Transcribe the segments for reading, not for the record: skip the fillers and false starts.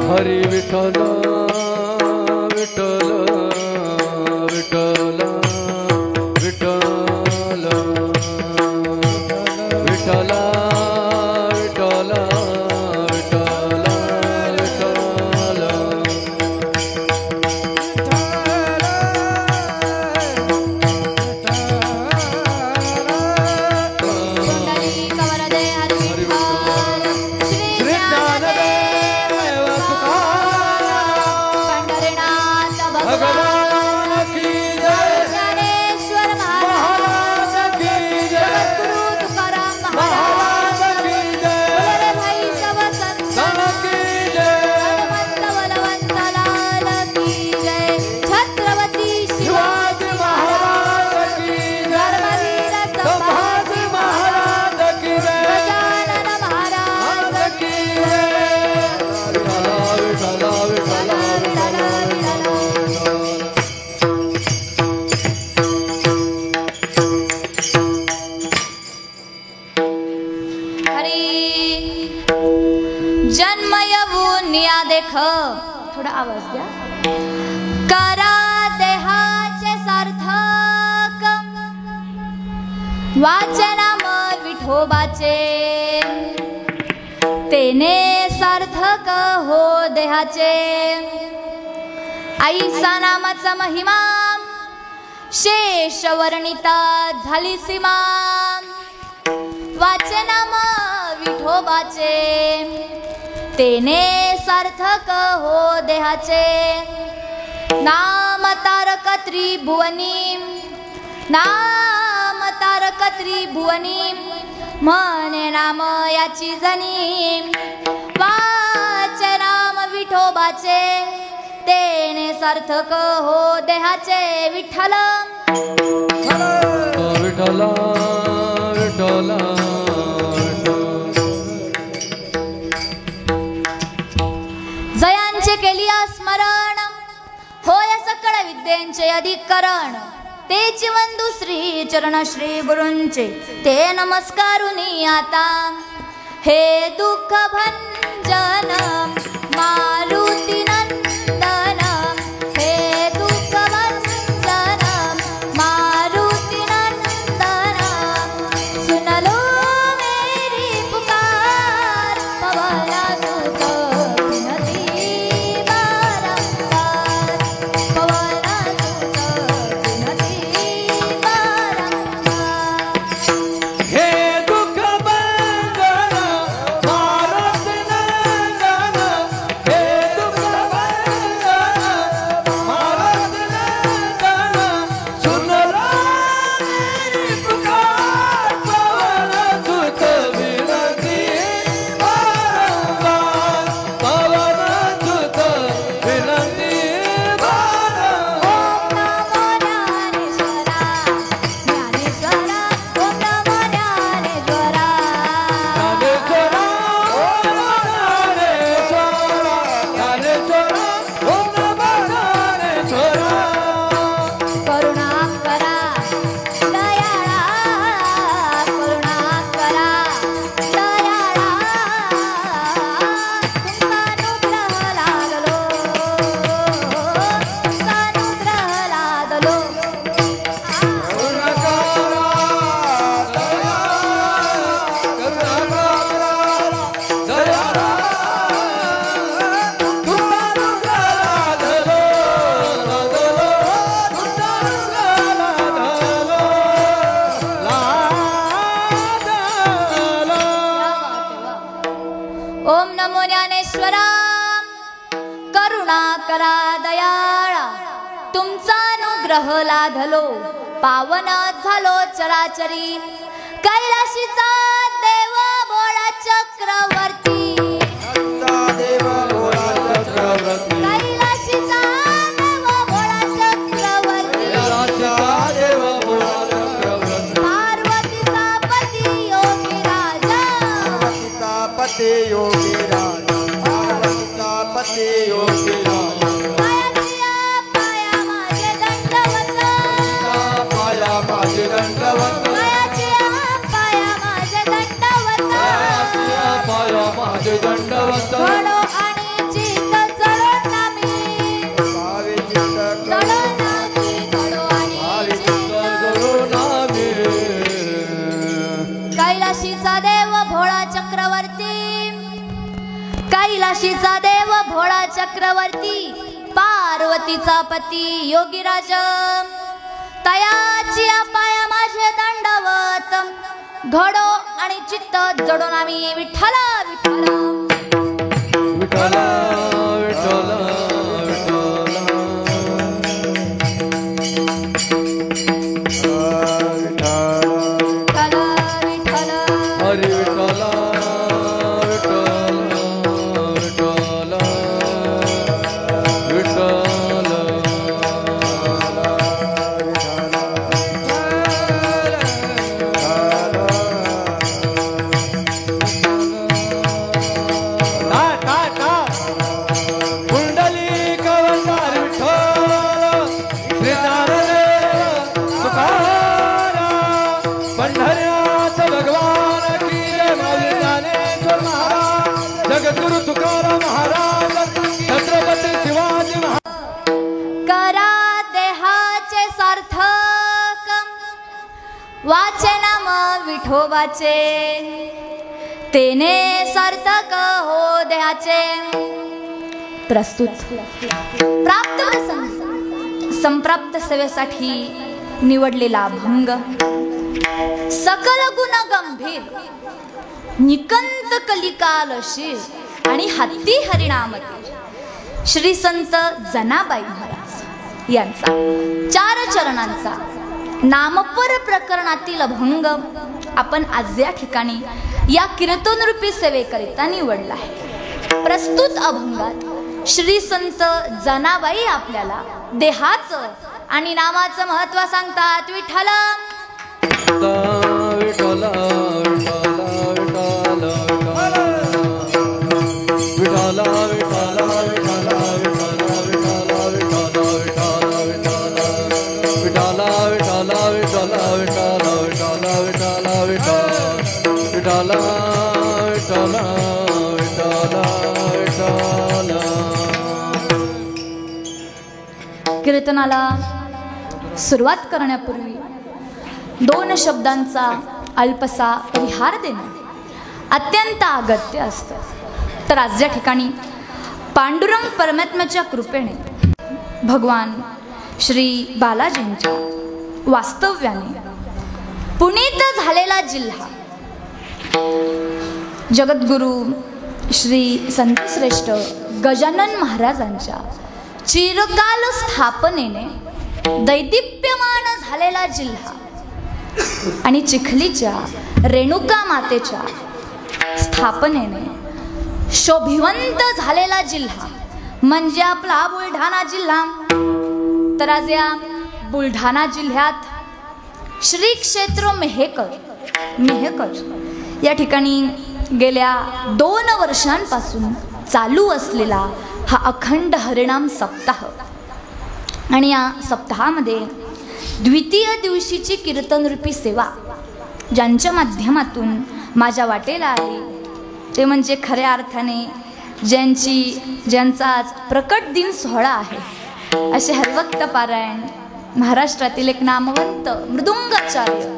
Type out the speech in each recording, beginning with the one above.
हरी विठ्ठल विठ्ठल विठ्ठल विठ्ठल विठ्ठल विठ्ठल थोडा आवाज द्या. करा देहाचे सार्थक वाचनाम विठोबाचे, तेने सार्थक हो देहाचे. आईचा नामाचा महिमा शेष वर्णिता झाली सीमा. वाचनाम विठोबाचे, तेने सार्थक हो देहाचे. नाम तारक त्रिभुवनी, नाम तारक त्रिभुवनी, म्हणे नाम याची जनी. वाच नाम विठोबाचे, तेने सार्थक हो देहाचे. विठ्ठल विठ्ठल विठ्ठल केली स्मरण, होय सकळ विद्यांचे अधिकरण. तेची वंदू श्री चरण श्री गुरूंचे, ते नमस्कारुनी आता. हे दुःख भंजन मारुती नंदन, हे दुःख भंजन मारुती नंदन. सुनलो मेरी पुकार, पवना सुत लाधलो. पावन झालो चराचरी, कैलाशीचा देव भोळा चक्रवर्ती. कैलाशीचा देव भोळा चक्रवर्ती. पार्वतीचा पती योगी राजा, पार्वतीचा पती योगी राजा, पार्वतीचा पती योगी राजा. माझे दंडवत, भावेचे दंडवत घडो आणि चित्त जडो नामी भावे चित्त जडो नामी घडो आणि चित्त नामे कैलाशीचा देव भोळा चक्रवर्ती कैलाशीचा देव भोळा चक्रवर्ती पार्वतीचा पती योगीराज तयाची पाया माझे दंडवत घडो आणि चित्त जडो नामी विठ्ठला विठ्ठला विठ्ठला विठ्ठला हरी विठ्ठला विठ्ठला विठ्ठला कुंडली कवचार विठ्ठल श्री ज्ञानदेव तुकाराम पंढऱ्याचा भगवान की जय भावी ज्ञानेश्वर महाराज जगद्गुरु तुकाराम महाराज छत्रपती शिवाजी महाराज करा देहाचे सार्थक वाचे नाम विठोबाचे तेने सार्थक हो देहाचे प्रस्तुत प्राप्त प्रसंग संप्राप्त सेवेसाठी निवडलेला अभंग सकल गुण गंभीर निकंत कलिकाल शीर आणि हत्ती हरिणामती श्री संत जनाबाई महाराज यांचा 4 चरणांचा नामपर प्रकरणातील अभंग आपण आज या ठिकाणी या कीर्तनरूपी सेवेकरिता निवडला आहे. प्रस्तुत अभंगात श्री संत जनाबाई आपल्याला देहाचं आणि नामाचं महत्त्व सांगतात. विठ्ठला विठ्ठला विठ्ठला विठ्ठला कीर्तनाला सुरुवात करण्यापूर्वी 2 शब्दांचा अल्पसा परिहार देणे अत्यंत अगत्य असतं. तर आज या ठिकाणी पांडुरंग परमात्म्याच्या कृपेने भगवान श्री बालाजींच्या वास्तव्याने पुनीत झालेला जिल्हा जगद्गुरु श्री संतश्रेष्ठ गजानन महाराजांच्या चिरकाल स्थापनेने दैदिप्यमान झालेला जिल्हा आणि चिखलीच्या रेणुका मातेच्या स्थापनेने शोभिवंत झालेला जिल्हा म्हणजे आपला बुलढाणा जिल्हा. तर आज या बुलढाणा जिल्ह्यात श्री क्षेत्र मेहकर या ठिकाणी गेल्या 2 वर्षांपासून चालू असलेला हा अखंड हरिनाम सप्ताह आणि या सप्ताहामध्ये द्वितीय दिवशीची कीर्तनरूपी सेवा ज्यांच्या माध्यमातून माझ्या वाटेला आहे ते म्हणजे खऱ्या अर्थाने ज्यांचा आज प्रकट दिन सोहळा आहे असे हरिभक्त पारायण महाराष्ट्रातील एक नामवंत मृदुंगाचार्य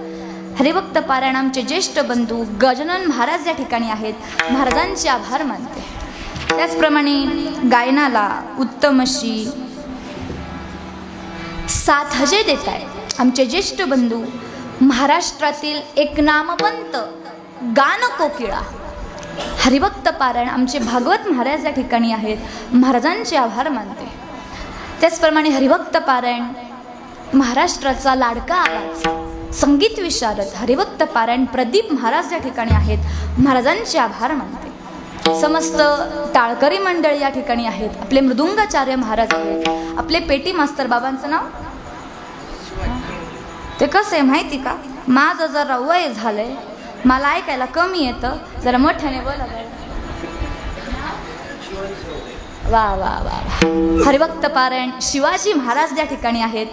हरिभक्त पारायण आमचे ज्येष्ठ बंधू गजानन महाराज या ठिकाणी आहेत. महाराजांचे आभार मानते. त्याचप्रमाणे गायनाला उत्तम अशी साथ हजे देत आहेत आमचे ज्येष्ठ बंधू महाराष्ट्रातील एक नामवंत गानकोकिळा हरिभक्त पारायण आमचे भागवत महाराज या ठिकाणी आहेत. महाराजांचे आभार मानते. त्याचप्रमाणे हरिभक्त पारायण महाराष्ट्राचा लाडका आवाज संगीत विशारद हरिभक्त पारायण प्रदीप महाराज या ठिकाणी आहेत. महाराजांचे आभार मानते. समस्त टाळकरी मंडळ या ठिकाणी आहेत. आपले मृदुंगाचार्य महाराज आहेत. आपले पेटी मास्तर बाबांचं नाव ते कसं आहे माहिती का? माझं जरा वय झालंय मला ऐकायला कमी येतं जरा मोठ्याने बोला. वा वा वा हरिभक्त पारायण शिवाजी महाराज या ठिकाणी आहेत.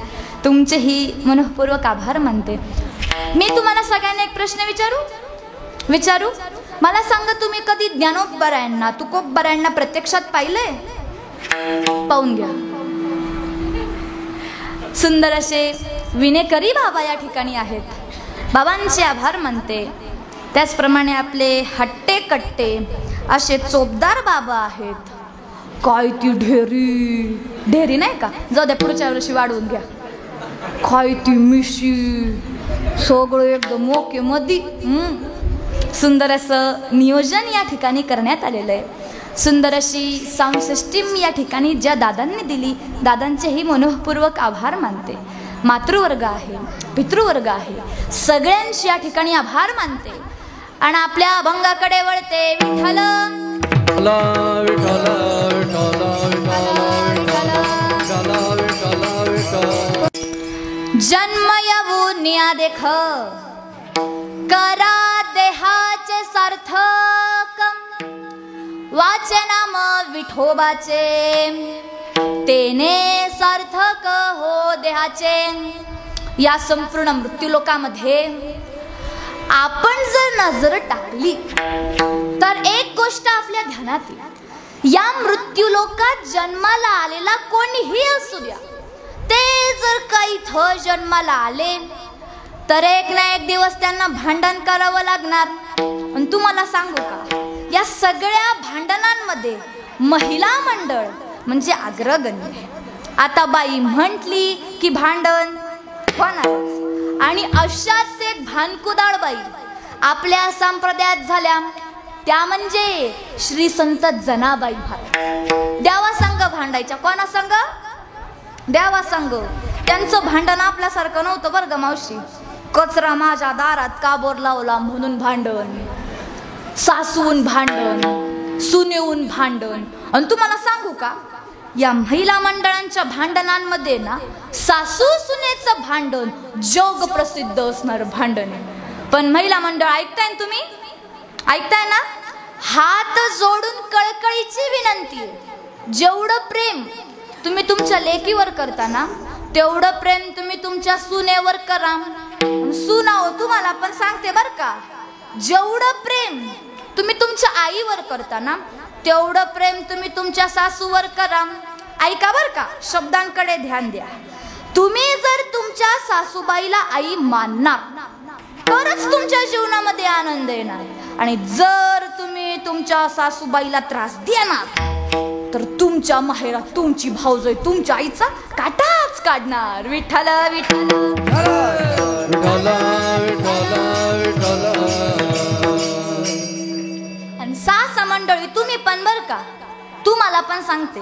तुमचेही मनःपूर्वक आभार मानते. मी तुम्हाला सगळ्यांना एक प्रश्न विचारू मला सांगा, तुम्ही कधी ज्ञानोबरायांना तुकोबरायांना प्रत्यक्षात पाहिलंय? पाहून घ्या. सुंदर असे विनेकरी बाबा या ठिकाणी आहेत. बाबांचे आभार मानते. त्याचप्रमाणे आपले हट्टे कट्टे असे चोपदार बाबा आहेत. काय ती ढेरी नाही का, जाऊ द्या पुढच्या वर्षी वाढवून घ्या. काय ती मिशी, सगळं एकदम ओके मधी. सुंदर असं नियोजन या ठिकाणी करण्यात आलेलं आहे. सुंदर अशी साऊंड सिस्टीम या ठिकाणी ज्या दादांनी दिली, दादांचेही मनःपूर्वक आभार मानते. मातृवर्ग आहे, पितृवर्ग आहे, सगळ्यांशी या ठिकाणी आभार मानते. आणि आपल्या अभंगाकडे वळते. विठ्ठल जन्म येऊनिया देख करा देहाचे सार्थक, वाचे नाम विठोबाचे तेने सार्थक हो देहाचे. या संपूर्ण मृत्यूलोकामध्ये आपण जर नजर टाकली तर एक गोष्ट आपल्या ध्यानात येईल. या मृत्यूलोकात जन्माला आलेला कोणीही असू द्या, ते जर काही इथं जन्माला आले तर एक ना एक दिवस त्यांना भांडण करावं लागणार. आणि तुम्हाला सांगू का, या सगळ्या भांडणांमध्ये महिला मंडळ म्हणजे अग्रगण्य. आता बाई म्हटली की भांडण होणार. आणि अशाच एक भानकुदाळ बाई आपल्या संप्रदायात झाल्या, त्या म्हणजे श्री संत जनाबाई महाराज. देवा संघ भांडायच्या. कोणा संघ? देवा संघ. त्यांचं भांडण आपल्यासारखं नव्हतं बरं ग मावशी. कचरा माझ्या दारात का बोर लावला म्हणून भांडण, सासून भांडण, सुनेऊन भांडण. आणि तुम्हाला सांगू का, या महिला मंडळांच्या भांडणांमध्ये ना सासू सुनेचं भांडण जग प्रसिद्ध असणार भांडण आहे. पण महिला मंडळ ऐकताय ना तुम्ही? ऐकताय ना? हात जोडून कळकळीची विनंती आहे. जेवढं प्रेम तुम्ही तुमच्या लेकीवर करता ना, तेवढं प्रेम तुम्ही तुमच्या सुनेवर करा. सुना हो, तुम्हाला पण सांगते बर का, जेवढं प्रेम तुम्ही तुमच्या आईवर करता ना, तेवढं प्रेम तुम्ही तुमच्या सासूवर करा. ऐका बर का, शब्दांकडे ध्यान द्या. तुम्ही जर तुमच्या सासूबाईला आई मानणार तरच तुमच्या जीवनामध्ये आनंद येणार. आणि जर तुम्ही तुमच्या सासूबाईला त्रास देणार तर तुमच्या माहेरात तुमची भाऊजय तुमच्या आईचा काटाच काढणार. विठ्ठल विठ्ठल आणि सासा मंडळी तुम्ही पण बर का, तुम्हाला पण सांगते,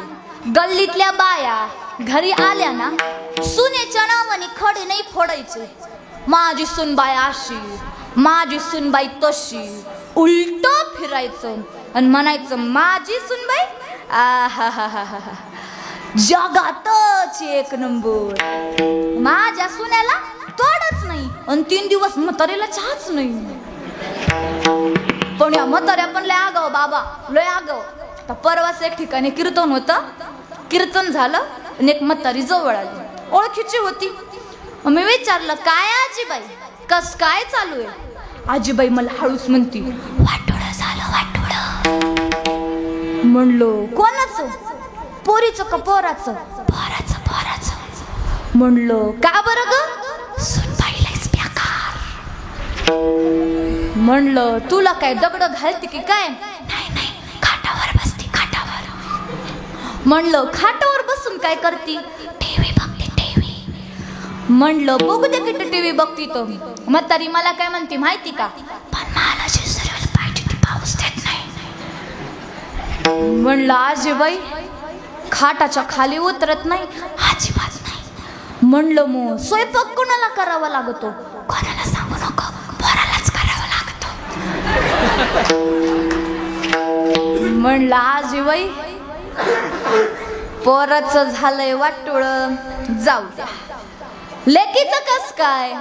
गल्लीतल्या बाया घरी आल्या ना, सुनेच्या नावाने खडे नाही फोडायचे. माझी सुनबाई अशी, माझी सुनबाई तशी, उलट फिरायचं आणि म्हणायचं माझी सुनबाई जगातच एक नंबर. माझ्या सुन्याला तोडच नाही आणि 3 दिवस म्हातारीला चहाच नाही. पण या म्हाताऱ्या पण लय आगाव बाबा, लय आगाव. तर परवाच एक ठिकाणी कीर्तन होतं. कीर्तन झालं आणि एक म्हातारी जवळ आली, ओळखीची होती. मी विचारलं काय आजीबाई, कस काय चालू आहे? आजीबाई मला हळूच म्हणती, वाटोळं झालं वाटोळं. म्हणलो कोणाचं? पोरीचं का पोराचं? पोराचं पोराचं. म्हणलो का बरं ग? सुनबाईलाच बेकार. म्हणलं तुला काय दगड घालते की काय? नाही नाही, खाटावर बसती खाटावर. म्हणलं खाटावर बसून काय करती? टीव्ही बघते टीव्ही. म्हणलं बघू दे किती टीव्ही बघती तो. म्हातारी मला काय म्हणते माहिती का? पण मला जी सिरियल पाहिजे ती पाऊस देत नाही. म्हणलं आजीबाई खाटाच्या खाली उतरत नाही? अजिबात नाही. म्हणलं मग स्वयंपाक कोणाला करावा लागतो? कोणाला सांगू नको, पोरालाच करावा लागतो. म्हणलं आजीबाई पोराचं झालंय वाटोळ, जाऊ द्या. लेकीचं कस काय?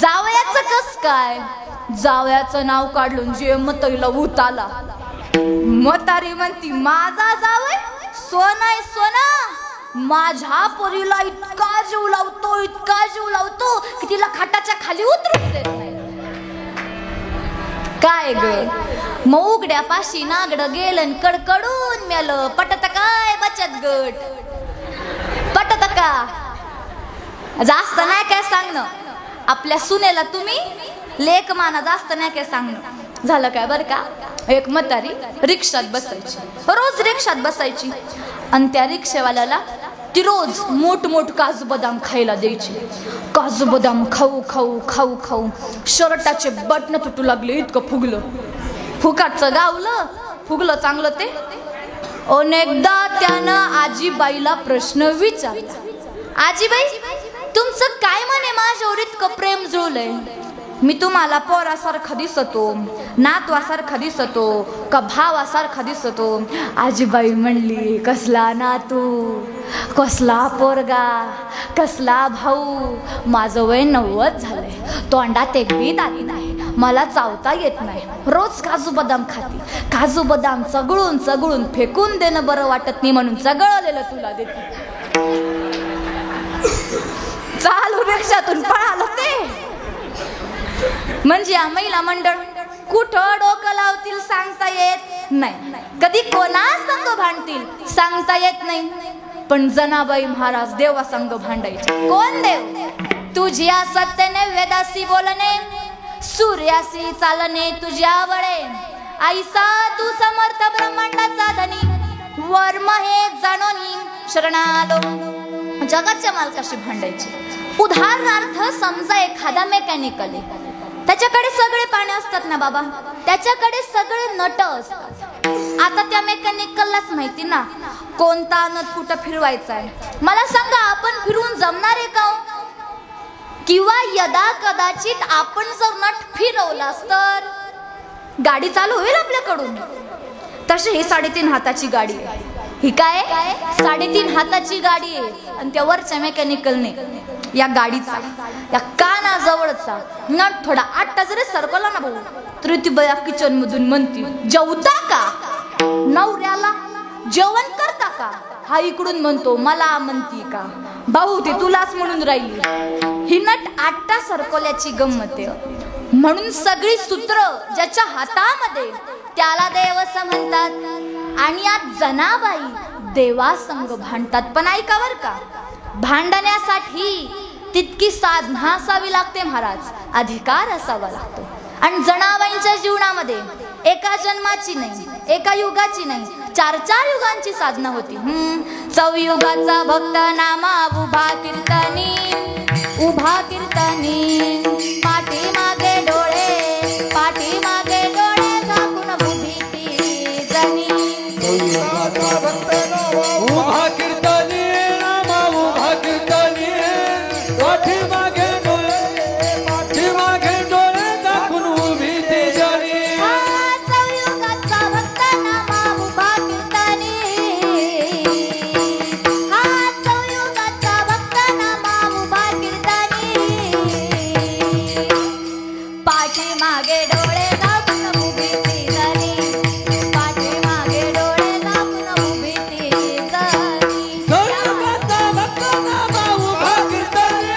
जावयाचं कस काय? जावयाचं नाव काढून जे म्हातारीला भूत आला. म्हातारी म्हणती माझा जावय सोनाय सोना, माझ्या पोरीला इतका जीव लावतो इतका जीव लावतो की तिला खाटाच्या खाली उतरूच देत नाही. काय ग, मग उघड्यापाशी नागड गेलं कडकडून मेलं. पटत काय बचत गट? पटत का? जास्त नाही काय सांगणं. आपल्या सुनेला तुम्ही लेक माना, जास्त नाही काय सांगणं. झालं काय बरं का? एक म्हातारी रिक्षात बसायची, रोज रिक्षात बसायची, आणि त्या रिक्षावाल्याला ती रोज मोठ काजू बदाम खायला द्यायची. काजू बदाम खाऊ खाऊ खाऊ खाऊ शर्टाचे बटन तुटू लागले, इतकं फुगलं. फुकाटचं गावलं, फुगलं चांगलं ते. अनेकदा त्यानं आजीबाईला प्रश्न विचारला, आजीबाई तुमचं काय म्हणे माझ्यावर इतकं प्रेम जुळलंय? मी तुम्हाला पोरासारखा दिसतो, नातवासारखा दिसतो का भावासारखा दिसतो? आजीबाई म्हणली, कसला नातू, कसला पोरगा, कसला भाऊ. माझं वय 90 झालंय, तोंडात एक बी दाली नाही, मला चावता येत नाही. रोज काजू बदाम खाते. काजू बदाम चगळून चगळून फेकून देणं बरं वाटत नाही, म्हणून चगळलेलं तुला देते. चालू रिक्षातून पळालं ते. म्हणजे या महिला मंडळ कुठं डोकं लावतील सांगता येत नाही, कधी कोणा संग भांडतील सांगता येत नाही. पण जनाबाई महाराज देवा संग भांडायचे. कोण देव? तुझ्या सत्तेने वेदासी बोलणे, सूर्यासी चालणे तुझ्या वळे. ऐसा तू समर्थ ब्रह्मांडाचा धनी, वर्म हे जाणोनी शरणालो. जगाच्या मालकाशी भांडायचे. उदाहरणार्थ समजा एखादा मेकॅनिकल आहे, त्याच्याकडे सगळे पाणी असतात ना बाबा, त्याच्याकडे सगळे नट असतात. आता त्या मेकॅनिकललाच माहिती ना कोणता नट कुठं फिरवायचा आहे. मला सांगा, आपण फिरवून जमणार आहे का? किंवा यदा कदाचित आपण जर नट फिरवलास तर गाडी चालू होईल आपल्याकडून. तशी ही 3.5 हाताची गाडी आहे. ही काय 3.5 हाताची गाडी आहे, आणि त्या वरच्या मेकॅनिकलने या गाडीचा या कानाजवळचा नट थोडा आट्टा जरी सरकवला ना भाऊ, तरी ती बया किचन मधून म्हणती, जेवता का? नवऱ्याला जेवण करता का? हा इकडून म्हणतो, मला म्हणती का? भाऊ ते तुलाच म्हणून राहिली. ही नट आट्टा सरकवल्याची गंमत आहे. म्हणून सगळी सूत्र ज्याच्या हातामध्ये त्याला देव असं म्हणतात. आणि या जनाबाई देवासंग भांडतात. पण ऐका बर का, भांडण्यासाठी तितकी साधना असावी लागते महाराज, अधिकार असावा लागतो. आणि जनाबाईंच्या जीवनामध्ये एका जन्माची नाही, एका युगाची नाही, 4 युगांची साधना होती. चौयुगाचा भक्त नामा उभा कीर्तनी, उभा कीर्तनी. पाठी मागे डोळे, पाठी मागे डोळे झाकून उभी ती जनी. उभा कीर्तनी नामा उभा कीर्तनी, पाठी मागे डोळे, पाठी मागे डोळे दाखवून उभी ती जनी. चौयुगाचा भक्त नामा उभा कीर्तनी, चौयुगाचा भक्त नामा उभा कीर्तनी. पाठी मागे डोळे दाखवून उभी ती जनी, पाठी मागे डोळे दाखवून उभी ती जनी. चौयुगाचा भक्त नामा उभा कीर्तनी,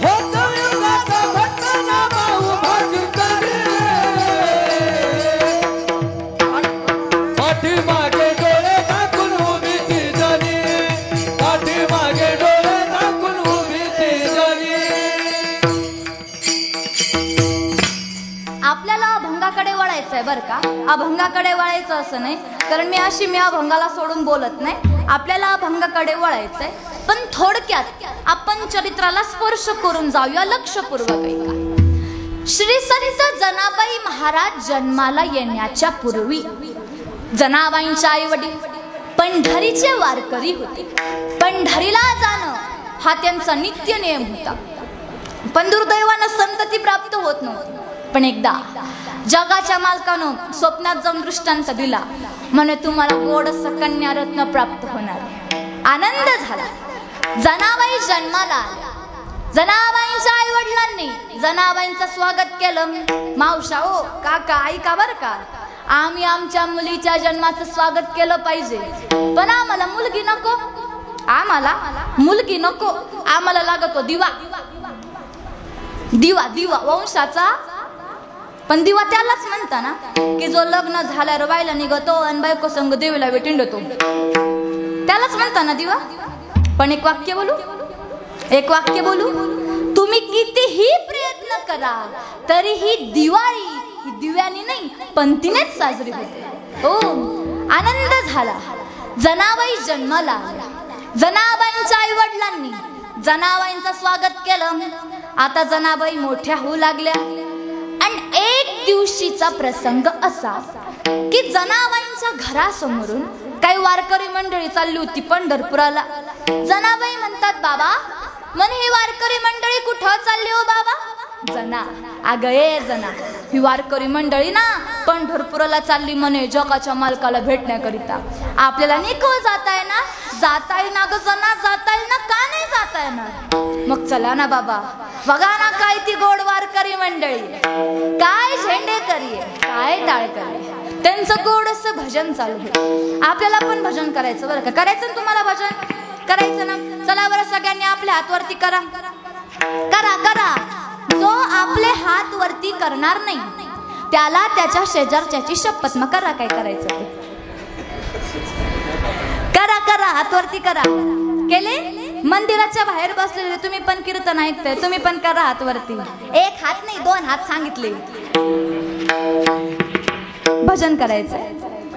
हो चौयुगाचा भक्त नामा उभा कीर्तनी. पाठी मागे डोळे दाखवून उभी ती जनी, पाठी मागे डोळे दाखवून उभी ती जनी. आपल्याला अभंगाकडे वळायचं आहे बरं का. अभंगाकडे वळायचं असं नाही, कारण मी अभंगाला सोडून बोलत नाही. आपल्याला अभंगाकडे वळायचंय, पण थोडक्यात आपण चरित्राला स्पर्श करून जाऊया लक्षपूर्वक ऐका. श्री संत जनाबाई महाराज जन्माला येण्याच्या पूर्वी जनाबाईंच्या आई वडील पंढरीचे वारकरी होते. पंढरीला जाणं हा त्यांचा नित्य नियम होता. पण दुर्दैवानं संतती प्राप्त होत नव्हती. पण एकदा जगाच्या मालकानं स्वप्नात जाऊन दृष्टांत दिला, म्हणे तुम्हाला गोडस कन्यारत्न प्राप्त होणार. आनंद झाला. जनाबाई जन्माला आल्या. जनाबाईंच्या आई वडिलांनी जनाबाईंचं स्वागत केलं. मावशा ओ काका ऐका बर का, आम्ही आमच्या मुलीच्या जन्माचं स्वागत केलं पाहिजे, पण आम्हाला मुलगी नको. आम्हाला मुलगी नको, आम्हाला लागतो दिवा. दिवा दिवा वंशाचा पण दिवा त्यालाच म्हणता ना की जो लग्न झाल्यावर बायला निघतो आणि बायको संग देवीला भेटिंडतो, त्यालाच म्हणता ना दिवा. पण एक वाक्य बोलू, तुम्ही कितीही प्रयत्न करा तरीही दिवाळी ही दिव्यानी नाही पंतीनेच साजरी होते. हो, आनंद झाला. जनाबाई जन्माला आल्या. जनाबाईंच्या आई वडिलांनी जनाबाईंचं स्वागत केलं. आता जनाबाई मोठ्या होऊ लागल्या आणि एक दिवशीचा प्रसंग असा की जनाबाईंच्या घरासमोरून काही वारकरी मंडळी चालली होती पंढरपुराला. जनाबाई म्हणतात, बाबा म्हणे ही वारकरी मंडळी कुठं चालली हो बाबा? जना, अगं ए जना, ही वारकरी मंडळी ना पंढरपुराला चालली म्हणे जगाच्या मालकाला भेटण्याकरिता. आपल्याला निको जाताय ना, जाताय ना ग जना, जाताय ना, का नाही जाताय ना? मग चला ना बाबा, बघा ना काय ती गोड वारकरी मंडळी, काय झेंडेकरी, काय टाळकरी, त्यांचं गोड असं भजन चालू आहे. आपल्याला पण भजन करायचं बरं का? करायचं ना तुम्हाला भजन? करायचं ना? चला बरं सगळ्यांनी आपले हात वरती करा. करा करा. जो आपले हात वरती करणार नाही त्याला त्याच्या शेजारच्याची शपथ. मग करा, काय करायचं ते करा. करा, हात वरती करा. केले? मंदिराच्या बाहेर बसलेले तुम्ही पण कीर्तन ऐकताय, तुम्ही पण करा हात वरती. एक हात नाही, 2 हात सांगितले. भजन करायचंय.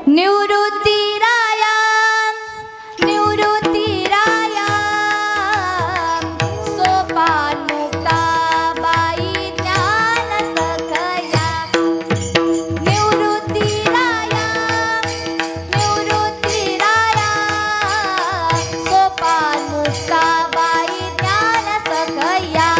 निवृत्ती राया, निवृत्ती राया, सोपान मुक्ताबाई ज्ञान सखया. निवृत्ती राया, निवृत्ती राया, सोपान मुक्ताबाई ज्ञान सखया.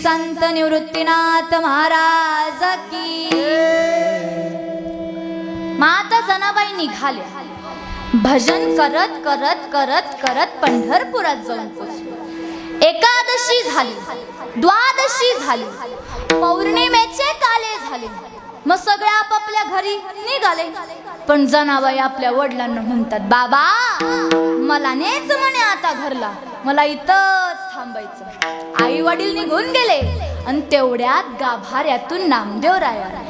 संत निवृत्तीनाथ महाराज की. माता जनाबाई निघाल्या. भजन करत करत करत करत पंढरपुरात जाऊन पोहोचले. एकादशी झाली, द्वादशी झाली, पौर्णिमेचे काले झाले. मग सगळे आपापल्या घरी निघाले. पण जनाबाई आपल्या वडिलांना म्हणतात, बाबा मला नेच म्हणे आता घरला, मला इथंच थांबायचं. आई वडील निघून गेले आणि तेवढ्यात गाभाऱ्यातून नामदेवराय आले.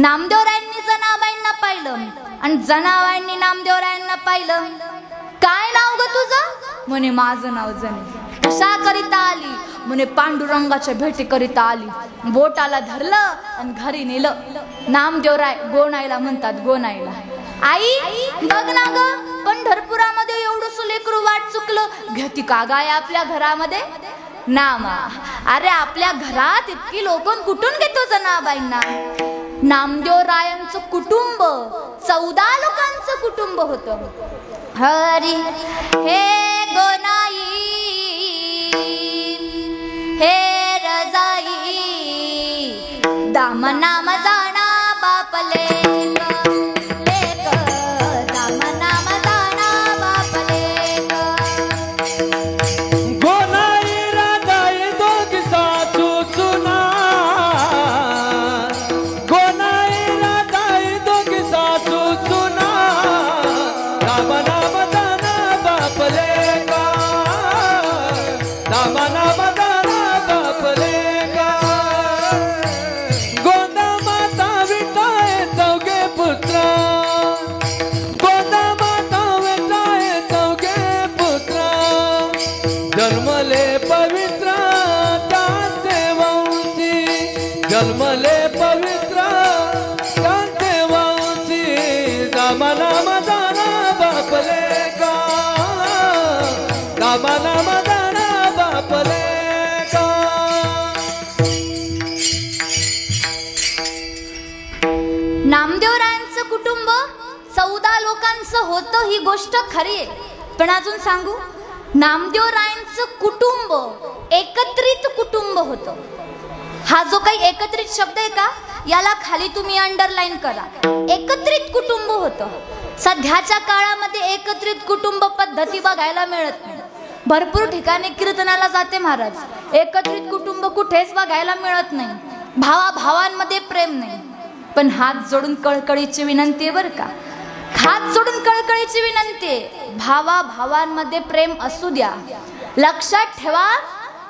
नामदेवरायांनी जनाबाईंना पाहिलं आणि जनाबाईंनी नामदेवरायांना पाहिलं. काय नाव ग तुझं? म्हणे माझं नाव जने. कशा करिता आली? म्हणे पांडुरंगाच्या भेटी करिता आली. बोटाला धरलं आणि घरी नेलं. नामदेवराय गोणायला म्हणतात, गोणायला. आई बघ ना ग, पंढरपुरामध्ये एवढंसं लेकरू वाट चुकलं, घेती का गाय आपल्या घरामध्ये? नामा, अरे आपल्या घरात इतकी लोक कुठून घेतो जनाबाईंना? नामदेवरायांचं कुटुंब 14 लोकांचं कुटुंब होतं. हरी हे गोनाई, हे रजाई, दाम नाम जाणा बापले. गोंदा जन्मले पवित्र कांते वांची नाम नाम दाना बापले का नाम नाम दाना बापले का. नामदेवरायांचं कुटुंब 14 लोकांचं होतं ही गोष्ट खरी आहे. पण अजून सांगू, नामदेवरायांचं कुटुंब एकत्रित कुटुंब होतं. हा जो काही एकत्रित शब्द आहे का, याला खाली तुम्ही अंडरलाईन करा. एकत्रित कुटुंब होतं. सध्याच्या काळामध्ये एकत्रित कुटुंब पद्धती बघायला मिळत नाही. भरपूर ठिकाणी कीर्तनाला जाते महाराज, एकत्रित कुटुंब कुठेच बघायला मिळत नाही. भावाभावांमध्ये प्रेम नाही. पण हात जोडून कळकळीची विनंती आहे बरं का, हात जोडून कळकळीची विनंती आहे, भावाभावांमध्ये प्रेम असू द्या. लक्षात ठेवा,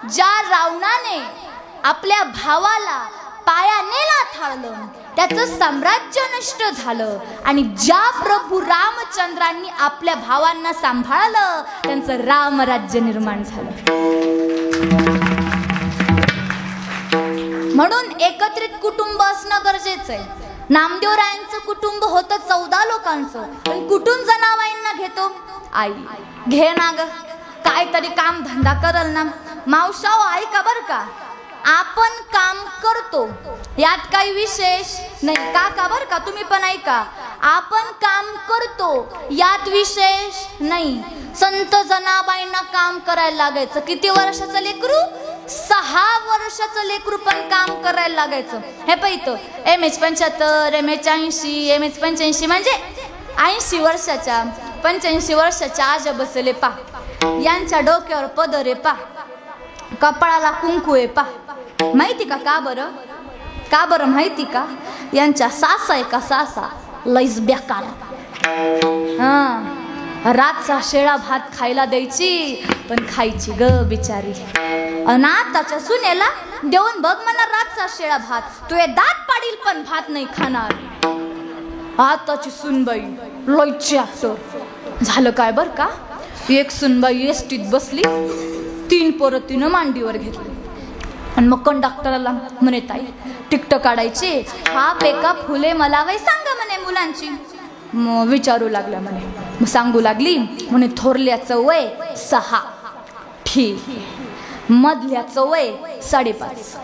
ज्या रावणाने आपल्या भावाला पायाने थाळलं त्याचं साम्राज्य नष्ट झालं, आणि ज्या प्रभू रामचंद्रांनी आपल्या भावांना सांभाळलं त्यांचं रामराज्य निर्माण झालं. म्हणून एकत्रित कुटुंब असणं गरजेचं आहे. नामदेवरायांचं कुटुंब होतं 14 लोकांचं. पण कुठून जनाबाईंना घेतो? आई घे ना ग, काहीतरी काम धंदा करल ना. मावशाओ ऐका बर का, आपण काम करतो यात काही विशेष नाही. काका बर का, तुम्ही पण ऐका, आपण काम करतो यात विशेष नाही. संत जनाबाईंना काम करायला लागायचं. किती वर्षाचं लेकरू? 6 वर्षाचं लेकरू पण काम करायला लागायचं. हे पहिलं MH 75, MH 80, MH 85 म्हणजे 80 वर्षाच्या 85 वर्षाच्या आजा बसले पा. यांच्या डोक्यावर पदर आहे पा, कपाळाला कुंकू आहे पा. माहिती का का बरं? का बरं माहिती का? यांच्या सासा आहे का सासा लईच बेकार. रातचा शेळा भात खायला द्यायची, पण खायची ग बिचारी. अनाथाच्या सुनेला देऊन बघ म्हणा रातचा शेळा भात, तू हे दात पाडील पण भात नाही खाणार. आताची सुनबाई लईची ऍक्टर झालं काय बर का. एक सुनबाई एसटीत बसली, 3 पोरं तिनं मांडीवर घेतली, आणि मग कंडक्टरला म्हणे ताई तिकट काढायचे, हा पेका फुले मला वय सांगा म्हणे मुलांची. मग विचारू लागल्या म्हणे, मग सांगू लागली म्हणे थोरल्याचं वय 6, ठीक, मधल्याचं वय 5.5,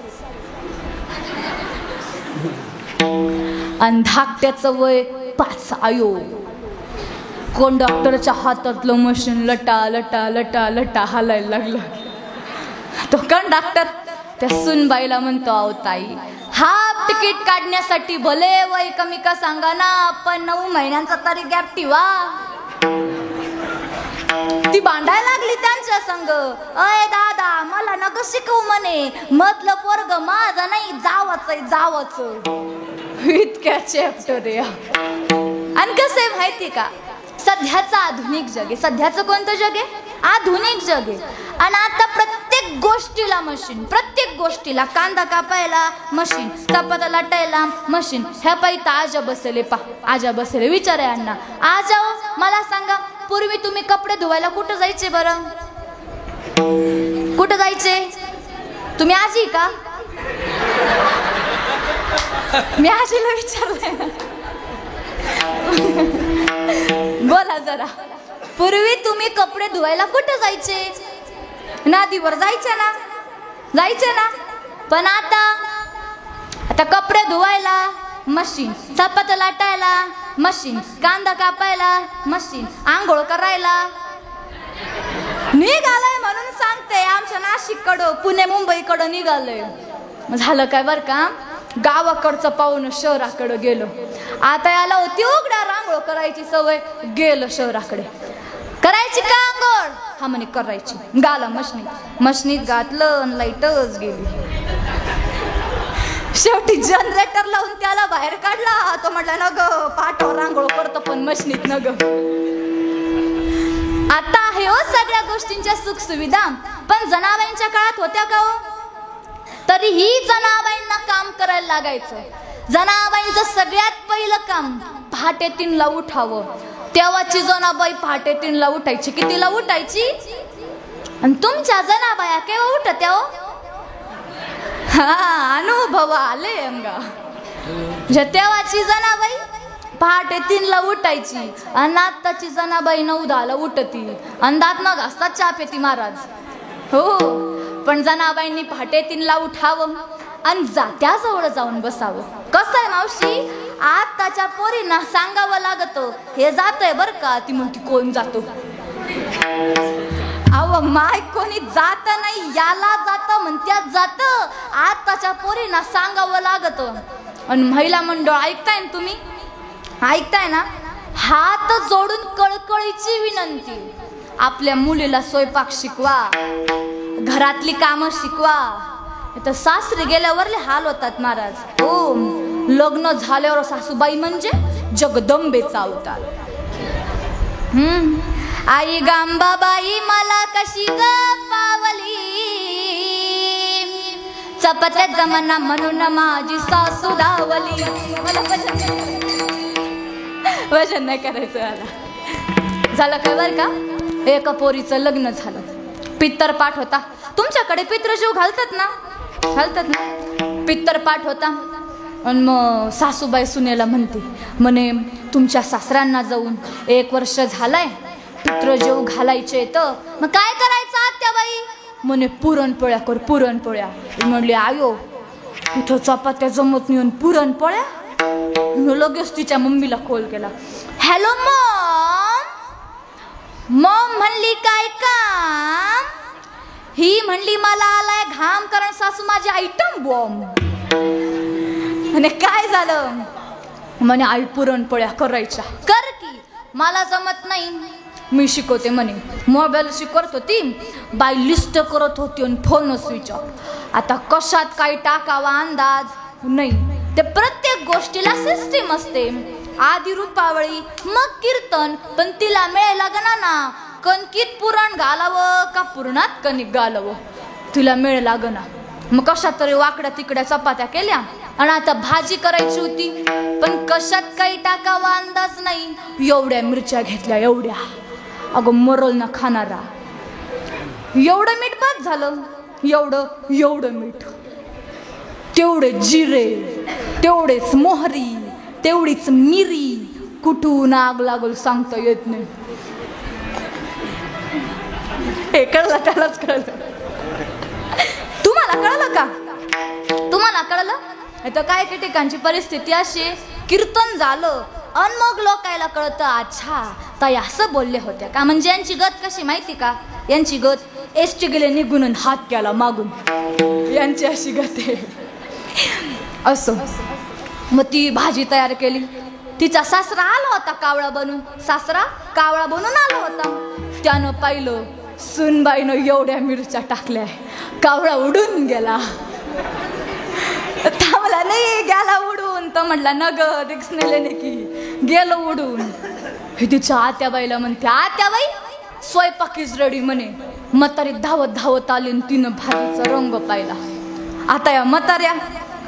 आणि धाकट्याचं वय 5. आयो, कंडक्टरच्या हातातलं मशीन लटा लटा लटा लटा हालायला लागलं. तो कंडक्टर त्या सुनबाईला म्हणतो, अहो ताई हाफ तिकीट काढण्यासाठी भले वय कमी का सांगा ना, पण 9 महिन्यांचा तरी गॅप ठेवा. ती भांडायला लागली त्यांच्या संग, अय दादा मला नका शिकवू म्हणे, मधलं पोरग माझं नाही, जावच जावच. इतक्या चॅप्टर या. आणि कसं आहे माहिती का, सध्याचं आधुनिक जग आहे. सध्याचं कोणतं जग आहे? आधुनिक जग आहे. आणि आता प्रत्येक गोष्टीला मशीन, प्रत्येक गोष्टीला कांदा कापायला मशीन, चपात्या लाटायला मशीन. ह्या पायी आजा बसले पा, आजा बसले. विचार आहे अण्णा, आजा मला सांगा, पूर्वी तुम्ही कपडे धुवायला कुठं जायचे बरं? कुठं जायचे? तुम्ही आजी का? मी आजीला विचारलंय. बोला जरा, पूर्वी तुम्ही कपडे धुवायला कुठं जायचे? नदीवर जायचे ना, जायचे ना. पण आता कपडे धुवायला मशीन, चपात्या लाटायला मशीन, कांदा कापायला मशीन, आंघोळ करायला निघालय. म्हणून सांगते, आमच्या नाशिककडं पुणे मुंबईकडं निघालय. झालं काय बर का, गावाकडचं पाहून शहराकडं गेलो. आता याला होती उघड्या आंघोळ करायची सवय, गेलं शहराकडे. करायची का आंघोळ? हा म्हणे करायची. गाला मशनीत घातलं आणि लाईटच गेली. शेवटी जनरेटर लावून त्याला बाहेर काढला. तो म्हटला न ग पाठावर आंघोळ करतो पण मशनीत न ग. आता आहे हो सगळ्या गोष्टींच्या सुख सुविधा, पण जनाबाईंच्या काळात होत्या का हो? तरीही जनाबाईंना काम करायला लागायचं. जनाबाईंचं सगळ्यात पहिलं काम पहाटे 3ला उठावं. तेव्हाची जनाबाई पहाटे 3ला उठायची. कितीला उठायची? आणि तुमच्या जनाबाया केव्हा उठत्या हो? अनुभव आले अंगा. तेव्हाची जनाबाई पहाटे 3ला उठायची आणि आत्ताची जनाबाई 9-10ला उठती आणि दात न घासतात चहा पेती महाराज. हो, पण जनाबाईंनी पहाटे 3ला उठावं आणि जात्याजवळ जाऊन बसावं. कसं आहे मावशी, आताच्या पोरींना सांगावं लागतं हे जातंय बर का. ती म्हणती कोण जातो. अव माय कोणी जात नाही, याला जात म्हणत्यात जात. आताच्या पोरींना सांगावं लागतं. आणि महिला मंडळ ऐकताय ना तुम्ही, ऐकताय ना, हात जोडून कळकळीची विनंती, आपल्या मुलीला स्वयंपाक शिकवा, घरातली कामं शिकवा. तर सासरी गेल्यावर हाल होतात महाराज. हो, लग्न झाल्यावर सासूबाई म्हणजे जगदंबेचा अवतार. आई गांबाबाई मला कशी ग पावली, चपत्या जमाना म्हणून माझी सासू धावली. मला वचन नाही करायचं. मला झालं काय बर का, एका पोरीचं लग्न झालं, पित्तरपाठ होता. तुमच्याकडे पितृजीव घालतात ना, घालतात ना. पित्तरपाठ होता आणि मग सासूबाई सुनेला म्हणते, म्हणे तुमच्या सासऱ्यांना जाऊन 1 वर्ष झालंय, पितृजीव घालायचे तर मग काय करायचं आत्याबाई. म्हणे पुरणपोळ्या कर, पुरणपोळ्या. म्हणले आयो कुठं चपात्या जमत नाही पुरणपोळ्या. लगेच तिच्या मम्मीला कॉल केला. Hello Maugham. मॉम म्हणली काय काम. ही म्हणली मला आलाय घाम, कारण सासू माझी आयटम बॉम्ब. म्हणे काय झालं. म्हणे आई पुरणपोळ्या करायच्या. कर की, मला जमत नाही, मी शिकवते म्हणे. मोबाईल शिकवत होती बाई, लिस्ट करत होती आणि फोन स्विच ऑफ. आता कशात काही टाकावा अंदाज नाही. ते प्रत्येक गोष्टीला सिस्टीम असते. आधी रूपावळी मग कीर्तन, पण तिला मेळ लागना ना. कणकीत पुरण घालावं का पुरणात कणिक घालावं, तिला मेळ लागना. मग कशात तरी वाकड्या तिकड्या चपात्या केल्या आणि आता भाजी करायची होती, पण कशात काही टाकावा अंदाज नाही. एवढ्या मिरच्या घेतल्या, एवढ्या. अगं मरल ना खाणारा. एवढं मीठ बस झालं, एवढं मीठ, तेवढे जिरे, तेवढेच मोहरी, तेवढीच मिरी. कुठून आग लागल सांगता येत नाही. हे कळलं, त्यालाच कळलं. तुम्हाला कळलं का, तुम्हाला कळलं. तर काय काही ठिकाणची परिस्थिती अशी, कीर्तन झालं आणि मग लोकायला कळतं अच्छा ताई असं बोलले होत्या का. म्हणजे यांची गत कशी माहिती का, यांची गत एसटी गेले निघून हात केला मागून, यांची अशी गत आहे. असं मग ती भाजी तयार केली. तिचा सासरा आला होता कावळा बनून, सासरा कावळा बनून आला होता. त्यानं पाहिलं सुनबाईनं एवढ्या मिरच्या टाकल्या, कावळा उडून गेला. थांबला नाही, गेला उडून. तर म्हटला नग दिसनेले की गेलो उडून. हे तिच्या आत्याबाईला म्हणते, आत्याबाई स्वयंपाक इज रेडी म्हणे. म्हातारी धावत धावत आली आणि तिनं भाजीचा रंग पाहिला. आता या म्हाताऱ्या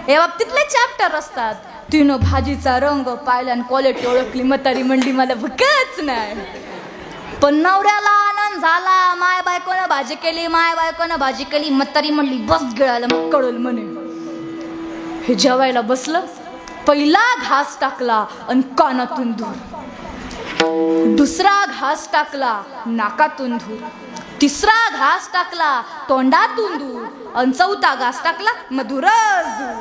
या बाबतीतले चॅप्टर असतात. तिनं भाजीचा रंग पाहिला आणि क्वालिटी ओळखली. म्हातारी म्हणली मला भूकच नाही. पण नवऱ्याला आनंद झाला, माय बायकोनं भाजी केली, माय बायकोनं भाजी केली. म्हातारी म्हणली बस गिळायला, मग कळल म्हणे. हे जेवायला बसलं, पहिला घास टाकला आणि कानातून धूर, दुसरा घास टाकला नाकातून धूर, तिसरा घास टाकला तोंडातून धूर आणि चौथा घास टाकला मधुरच धूर.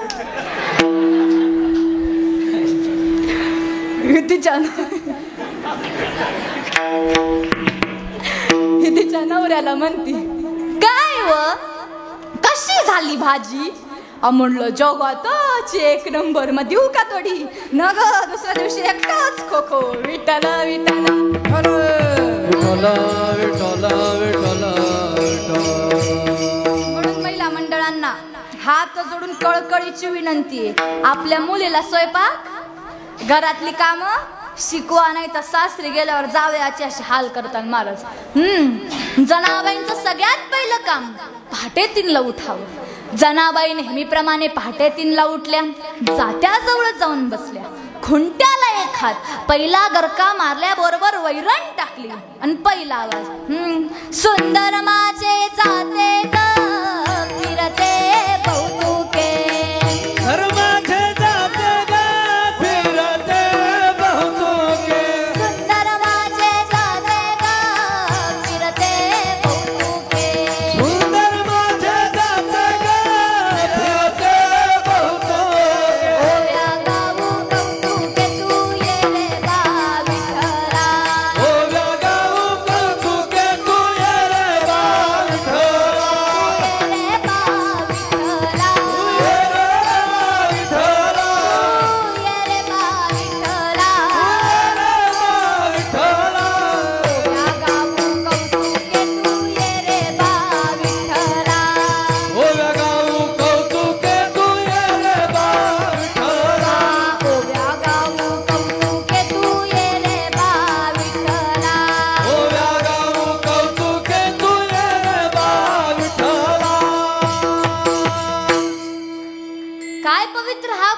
तिच्या नवऱ्याला म्हणती काय व कशी झाली भाजी. म्हणलं जगातच 1 नंबर. मग देऊ का थोडी. न ग दुसऱ्या दिवशी एकटाच खोखो. विठ्ठल विठ्ठल म्हणून महिला मंडळांना हात जोडून कळकळीची विनंती आहे, आपल्या मुलीला स्वयंपाक घरातली कामं शिकवा, नाही तर सासरी गेल्यावर जावयाचे असे हाल करतात महाराज. जनाबाईंचं सगळ्यात पहिलं काम पहाटे 3ला उठावं. जनाबाई नेहमीप्रमाणे पहाटे 3ला उठल्या, जात्याजवळ जाऊन बसल्या, खुंट्याला एक हात, पहिला गरका मारल्याबरोबर वैरण टाकली आणि पहिला आवाज सुंदर माझे जाते ग फिरते कौतुके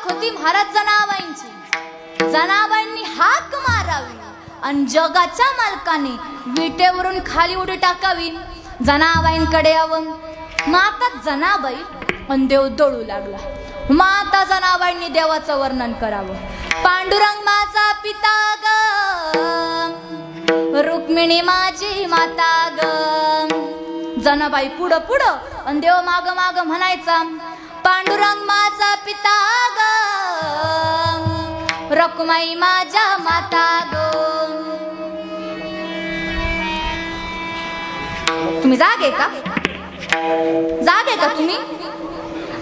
ओळख होती महाराज जनाबाईंची. जनाबाईंनी हाक मारावी आणि जगाच्या मालकाने विटेवरून खाली उडी टाकावी. जनाबाईंकडे यावं. माता जनाबाई आणि देव दळू लागला. माता जनाबाईंनी देवाचं वर्णन करावं. पांडुरंग माझा पिता ग, रुक्मिणी माझी माता ग. जनाबाई पुढं पुढं आणि देव माग माग म्हणायचा, पांडुरंग माझा पिता ग, रुक्माई माझ्या माता ग. तुम्ही जागे का? जागे का तुम्ही?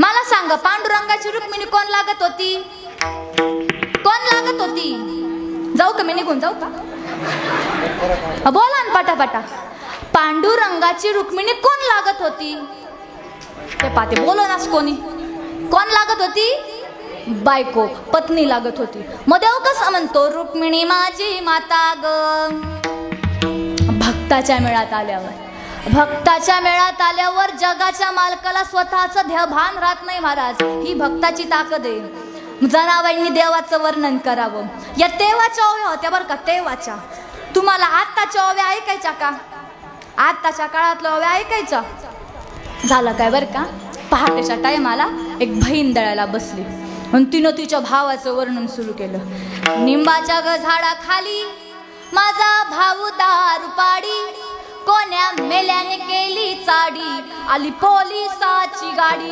मला सांगा, पांडुरंगाची रुक्मिणी कोण लागत होती? कोण लागत होती? जाऊ का मी निघून जाऊ का? बोला ना पटापटा. पांडुरंगाची रुक्मिणी कोण लागत होती? ते पाते बोलो नास कोणी. कोण लागत होती? बायको पत्नी लागत होती. मग देव कसं म्हणतो रुक्मिणी माझी माता ग? भक्ताच्या मेळात आल्यावर, भक्ताच्या मेळात आल्यावर जगाच्या मालकाला स्वतःचं भान राहत नाही महाराज. ही भक्ताची ताकद आहे. जनाबाईंनी देवाचं वर्णन करावं. या तेव्हाच्या ओव्या होत्या बरं का, तेव्हाच्या. तुम्हाला आत्ताच्या ओव्या ऐकायच्या का? आत्ताच्या काळातल्या ओव्या ऐकायच्या? झालं काय बरं का, पहाटेच्या टायमाला एक बहीण दळायला बसली आणि तिनं तिच्या भावाचं वर्णन सुरू केलं. निंबाच्या ग झाडाखाली माझा भाऊ दारू पाडी, कोण्या मेल्याने केली चाडी, आली पोलिसाची गाडी.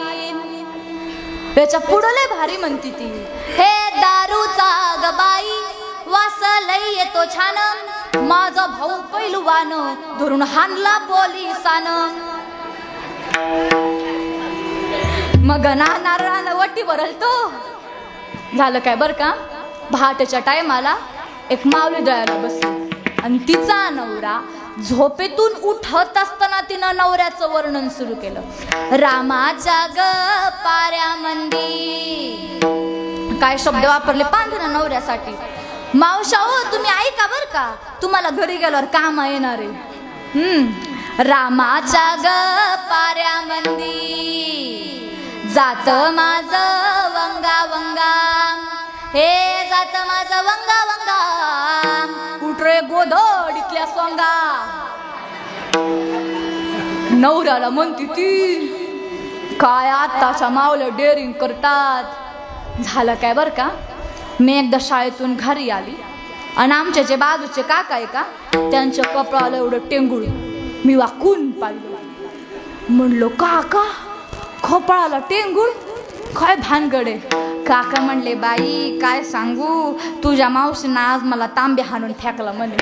याच्या पुढं लय भारी म्हणती ती, हे दारूचा ग बाई वास लय येतो छान, माझा भाऊ पैलवान धरून हाणला पोलिसानं. मग नारळाला वटी भरल तो. झालं काय बरं का, पहाटेच्या टायमाला एक माऊली दळायला बसली आणि तिचा नवरा झोपेतून उठत असताना तिनं नवऱ्याचं वर्णन सुरू केलं. रामाच्या ग पाऱ्यामंदी, काय शब्द वापरले पांढऱ्या नवऱ्यासाठी. मावशा हो तुम्ही ऐका बर का, तुम्हाला घरी गेल्यावर काम येणार आहे. रामाच्या ग पाऱ्यामंदी जात माझ वंगा वंगा, हे जात माझ वंगा वंगा, उठरे गोधडीतल्या सोंगा. नवऱ्याला म्हणती ती, काय आताच्या मावलं डेअरिंग करतात. झालं काय बर का, मी एकदा शाळेतून घरी आली आणि आमच्या जे बाजूचे काका आहे का, त्यांच्या कपडाला एवढं टेंगुळ मी वाकून पाहिलं. म्हणलो काका खोपळाला टेंगुळ, काय भानगडे. काका म्हणले बाई काय सांगू, तुझ्या मावशीनं आज मला तांबे हाणून फेकला म्हणे.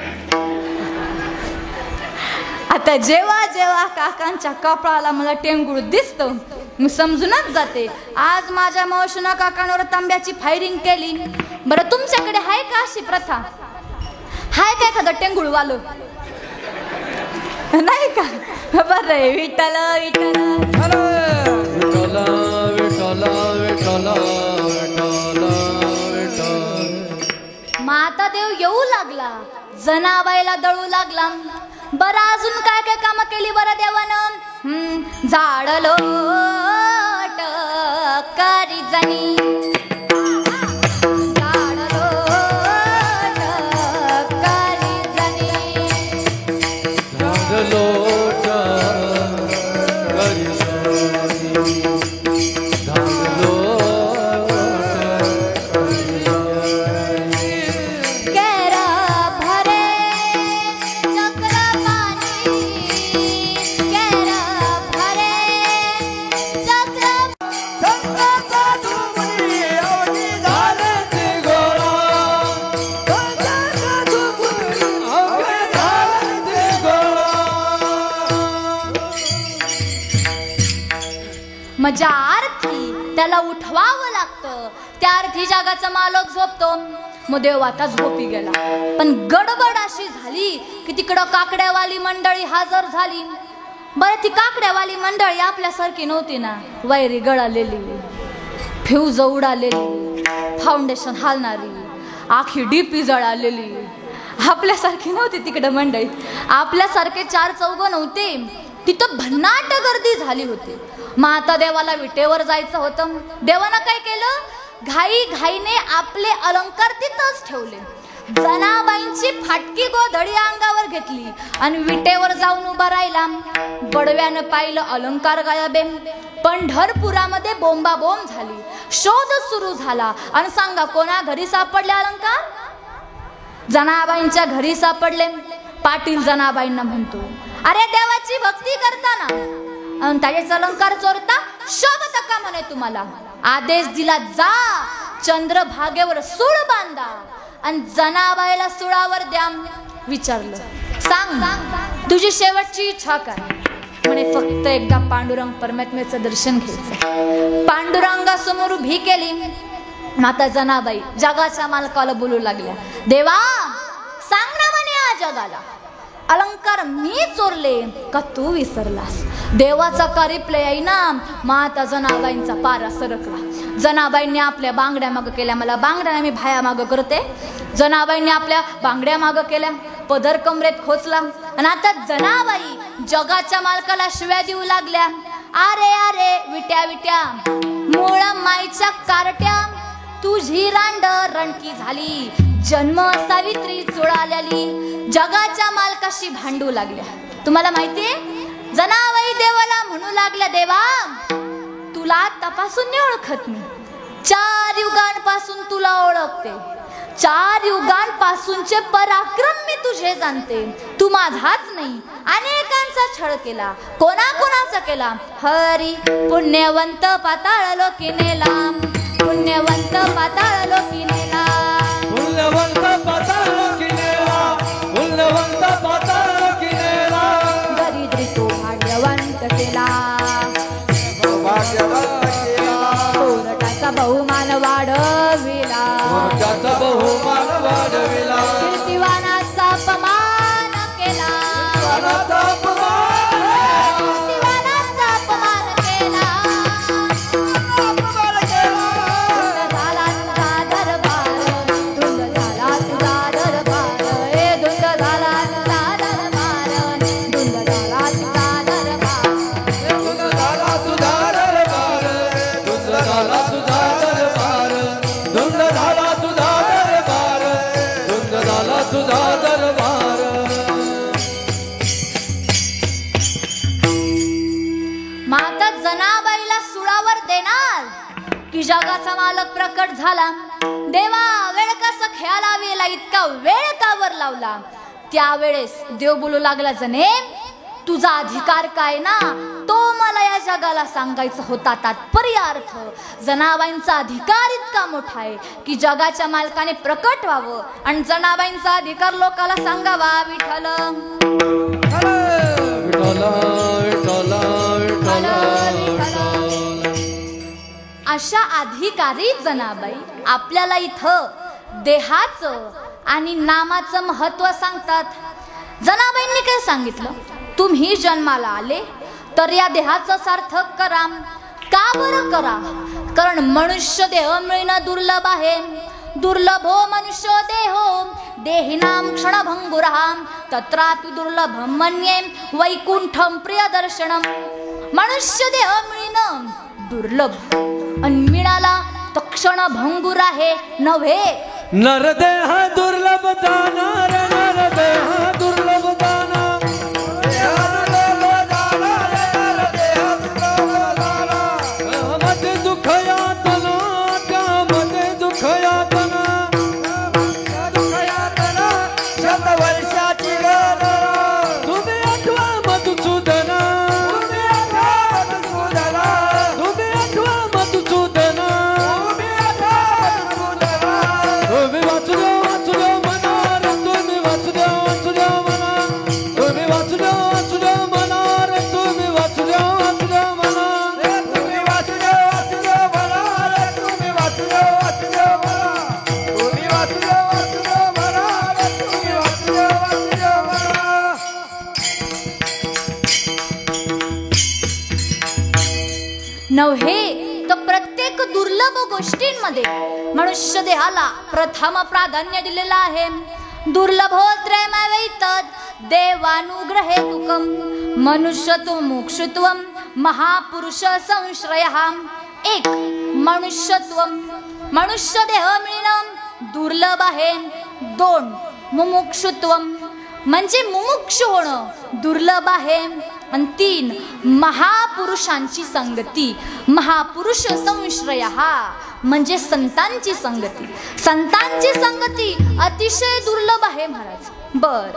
आता जेव्हा जेव्हा काकांच्या कपडाला मला टेंगुळ दिसतं मी समजूनच जाते आज माझ्या मावशीनं काकांवर तांब्याची फायरिंग केली. बरं तुमच्याकडे आहे का अशी प्रथा? हाय काय एखादं टेंगुळ वालं? नाही का? बरं आहे. विठ्ठल विठ्ठल विठ्ठल विठ्ठल विठ्ठल विठ्ठल विठ्ठल. माता देव येऊ लागला, जनाबाईला दळू लागला. बरं अजून काय काय काम केली बरं देवानं? झाड लोट करी जनी, झाड लोट करी जनी, झाड लोट करी जनी, झाड लोट करी जनी. केरा भरे चक्र पाणी, केरा भरे चक्र. संत साधू मुनी अवधी झालती गोळा, संत साधू मुनी अवघे झालती गोळा. मजा अर्थी त्याला उठवावं लागतं. त्या अर्थी जगाचा मालक झोपतो. मग देव आता झोपी गेला. पण गडबड अशी झाली की तिकडं काकड्यावाली मंडळी हजर झाली. बरं ती काकड्यावाली मंडळी आपल्यासारखी नव्हती ना, वैरी गळालेली, फ्यूज उडालेली, फाउंडेशन हालणारी, आखी डीपी जळालेली. आपल्यासारखी नव्हती तिकडं मंडळी. आपल्यासारखे चार चौघ नव्हते. तिथं भन्नाट गर्दी झाली होती. माता देवाला विटेवर जायचं होतं. देवानं काय केलं, घाई घाईने आपले अलंकार तिथंच ठेवले. जनाबाईंची फाटकी गोधडी अंगावर घेतली आणि विटेवर जाऊन उभा राहिला. बडव्यानं पाहिलं अलंकार गायबे. पंढरपुरामध्ये बोंबाबोंब झाली. शोध सुरू झाला आणि सांगा कोणा घरी सापडले अलंकार? जनाबाईंच्या घरी सापडले. पाटील जनाबाईंना म्हणतो, अरे देवाची भक्ती करताना आणि त्याचे अलंकार चोरता शोभत का म्हणे तुम्हाला? आदेश दिला, जा चंद्रभागेवर सूळ बांधा आणि जनाबाईला सुळावर द्या. विचारलं, सांग तुझी शेवटची इच्छा काय? म्हणे फक्त एकदा पांडुरंग परमात्म्याचं दर्शन घ्यायचं. पांडुरंगासमोर उभी केली. माता जनाबाई जगाच्या मालकाला बोलू लागल्या, देवा सांग ना म्हणे या जगाला, अलंकार मी चोरले का तू विसरलास? देवाचा का रिप्लाय आहे ना? माता जनाबाईंचा पारा सरकला. जनाबाईंनी आपल्या बांगड्या मागं केल्या. मला बांगड्या मी भाया मागं करते. जनाबाईंनी आपल्या बांगड्या मागं केल्या. पदर कमरेत खोचला आणि आता जनाबाई जगाच्या मालकाला शिव्या देऊ लागल्या. अरे अरे विट्या विट्या, मूळ माईच्या कारट्या, तुझी रांड रणकी झाली, जन्म सावित्री चुळालेली. जगाच्या मालकाशी भांडू लागल्या. तुम्हाला माहितीये जनाबाई देवाला म्हणू लागल्या, देवा तुला तपासून नाही ओळखत मी, 4 युगांपासून तुला ओळखते. 4 युगांपासूनचे पराक्रम मी तुझे जाणते. तू माझाच नाही अनेकांचा छळ केला. कोणाकोणाचा केला? हरी पुण्यवंत पाताळ लोकी नेला, पुण्यवंत पाताळ लोकी नेला, पुण्यवंत पाताळ लोकी नेला, पुण्यवंत पाताळ लोकी नेला. दरिद्री तो भाग्यवंत केला, सोरटाचा बहुमान वाढविला, त्याचा बहुमान वाढविला, कीर्तिवानाचा अपमान केला, कीर्तिवानाचा अपमान, कीर्तिवानाचा अपमान केला. धुंद झाला तुझा दरबार, धुंद झाला तुझा दरबार, धुंद झाला तुझा दरबार, धुंद झाला तुझा दरबार, धुंद झाला तुझा दरबार, धुंद झाला तुझा दरबार, धुंद झाला तुझा दरबार. माता जनाबाईला सुळावर देणार की जगाचा मालक प्रकट झाला. देवा वेळ कसा खेळाला वेला, इतका वेळ कावर लावला? त्यावेळेस देव बोलू लागला, जने तुझा अधिकार काय ना तो मला या जगाला सांगायचा होता. तात्पर्य अर्थ जनाबाईंचा अधिकार इतका मोठा आहे की जगाच्या मालकाने प्रकट व्हावं आणि जनाबाईंचा अधिकार लोकाला सांगावा. विठ्ठल विठ्ठल विठ्ठल विठ्ठल विठ्ठल. अशा अधिकारी जनाबाई आपल्याला इथं देहाचं आणि नामाचं महत्व सांगतात. जनाबाईंनी काय सांगितलं? तुम्ही जन्माला आले तर या देहाचं सार्थक करा. का बरं करा? कारण मनुष्य देह मिळणं दुर्लभ आहे. दुर्लभो मनुष्य देहो देहिनाम क्षणभंगुरहा तत्रापि दुर्लभम मन्ये वैकुंठम प्रियदर्शनम. मनुष्य देह मिळणं दुर्लभ आणि मिळाला तर क्षणभंगुर आहे नव्हे. नरदेह दुर्लभ दाना, नरदेह दुर्लभ दाना, त्यामध्ये दुःख यातना, त्यामध्ये दुःख यातना, शतवर्षाची गणना, तुम्ही आठवा मधुसूदना, तुम्ही आठवा मधुसूदना, तुम्ही आठवा मधुसूदना, तुम्ही आठवा मधुसूदना. तुम्ही वाचुदेव वाचुदेव म्हणा रे, तुम्ही वाचुदेव वाचुदेव म्हणा, तुम्ही वाचुदेव वाचुदेव म्हणा रे, तुम्ही वाचुदेव वाचुदेव म्हणा. तुम्ही वासुदेव वासुदेव म्हणा रे, तुम्ही वासुदेव वासुदेव म्हणा, तुम्ही वासुदेव वासुदेव म्हणा रे, तुम्ही वासुदेव वासुदेव म्हणा. नव्हे तर प्रत्येक दुर्लभ गोष्टींमध्ये मनुष्य देहाला प्रथम प्राधान्य दिलेलं आहे. दुर्लभोत्रयमवैतद देवानुग्रहे तुकम मनुष्यत्व मोक्षत्वम महापुरुष संश्रयः. एक मनुष्यत्व मनुष्य देह मिळणं दुर्लभ आहे. 2 मुमुक्षुत्वम म्हणजे मुमुक्षु होणं दुर्लभ आहे. आणि 3 महापुरुषांची संगती. महापुरुष संश्रय म्हणजे संतांची संगती. संतांची संगती अतिशय दुर्लभ आहे महाराज. बर,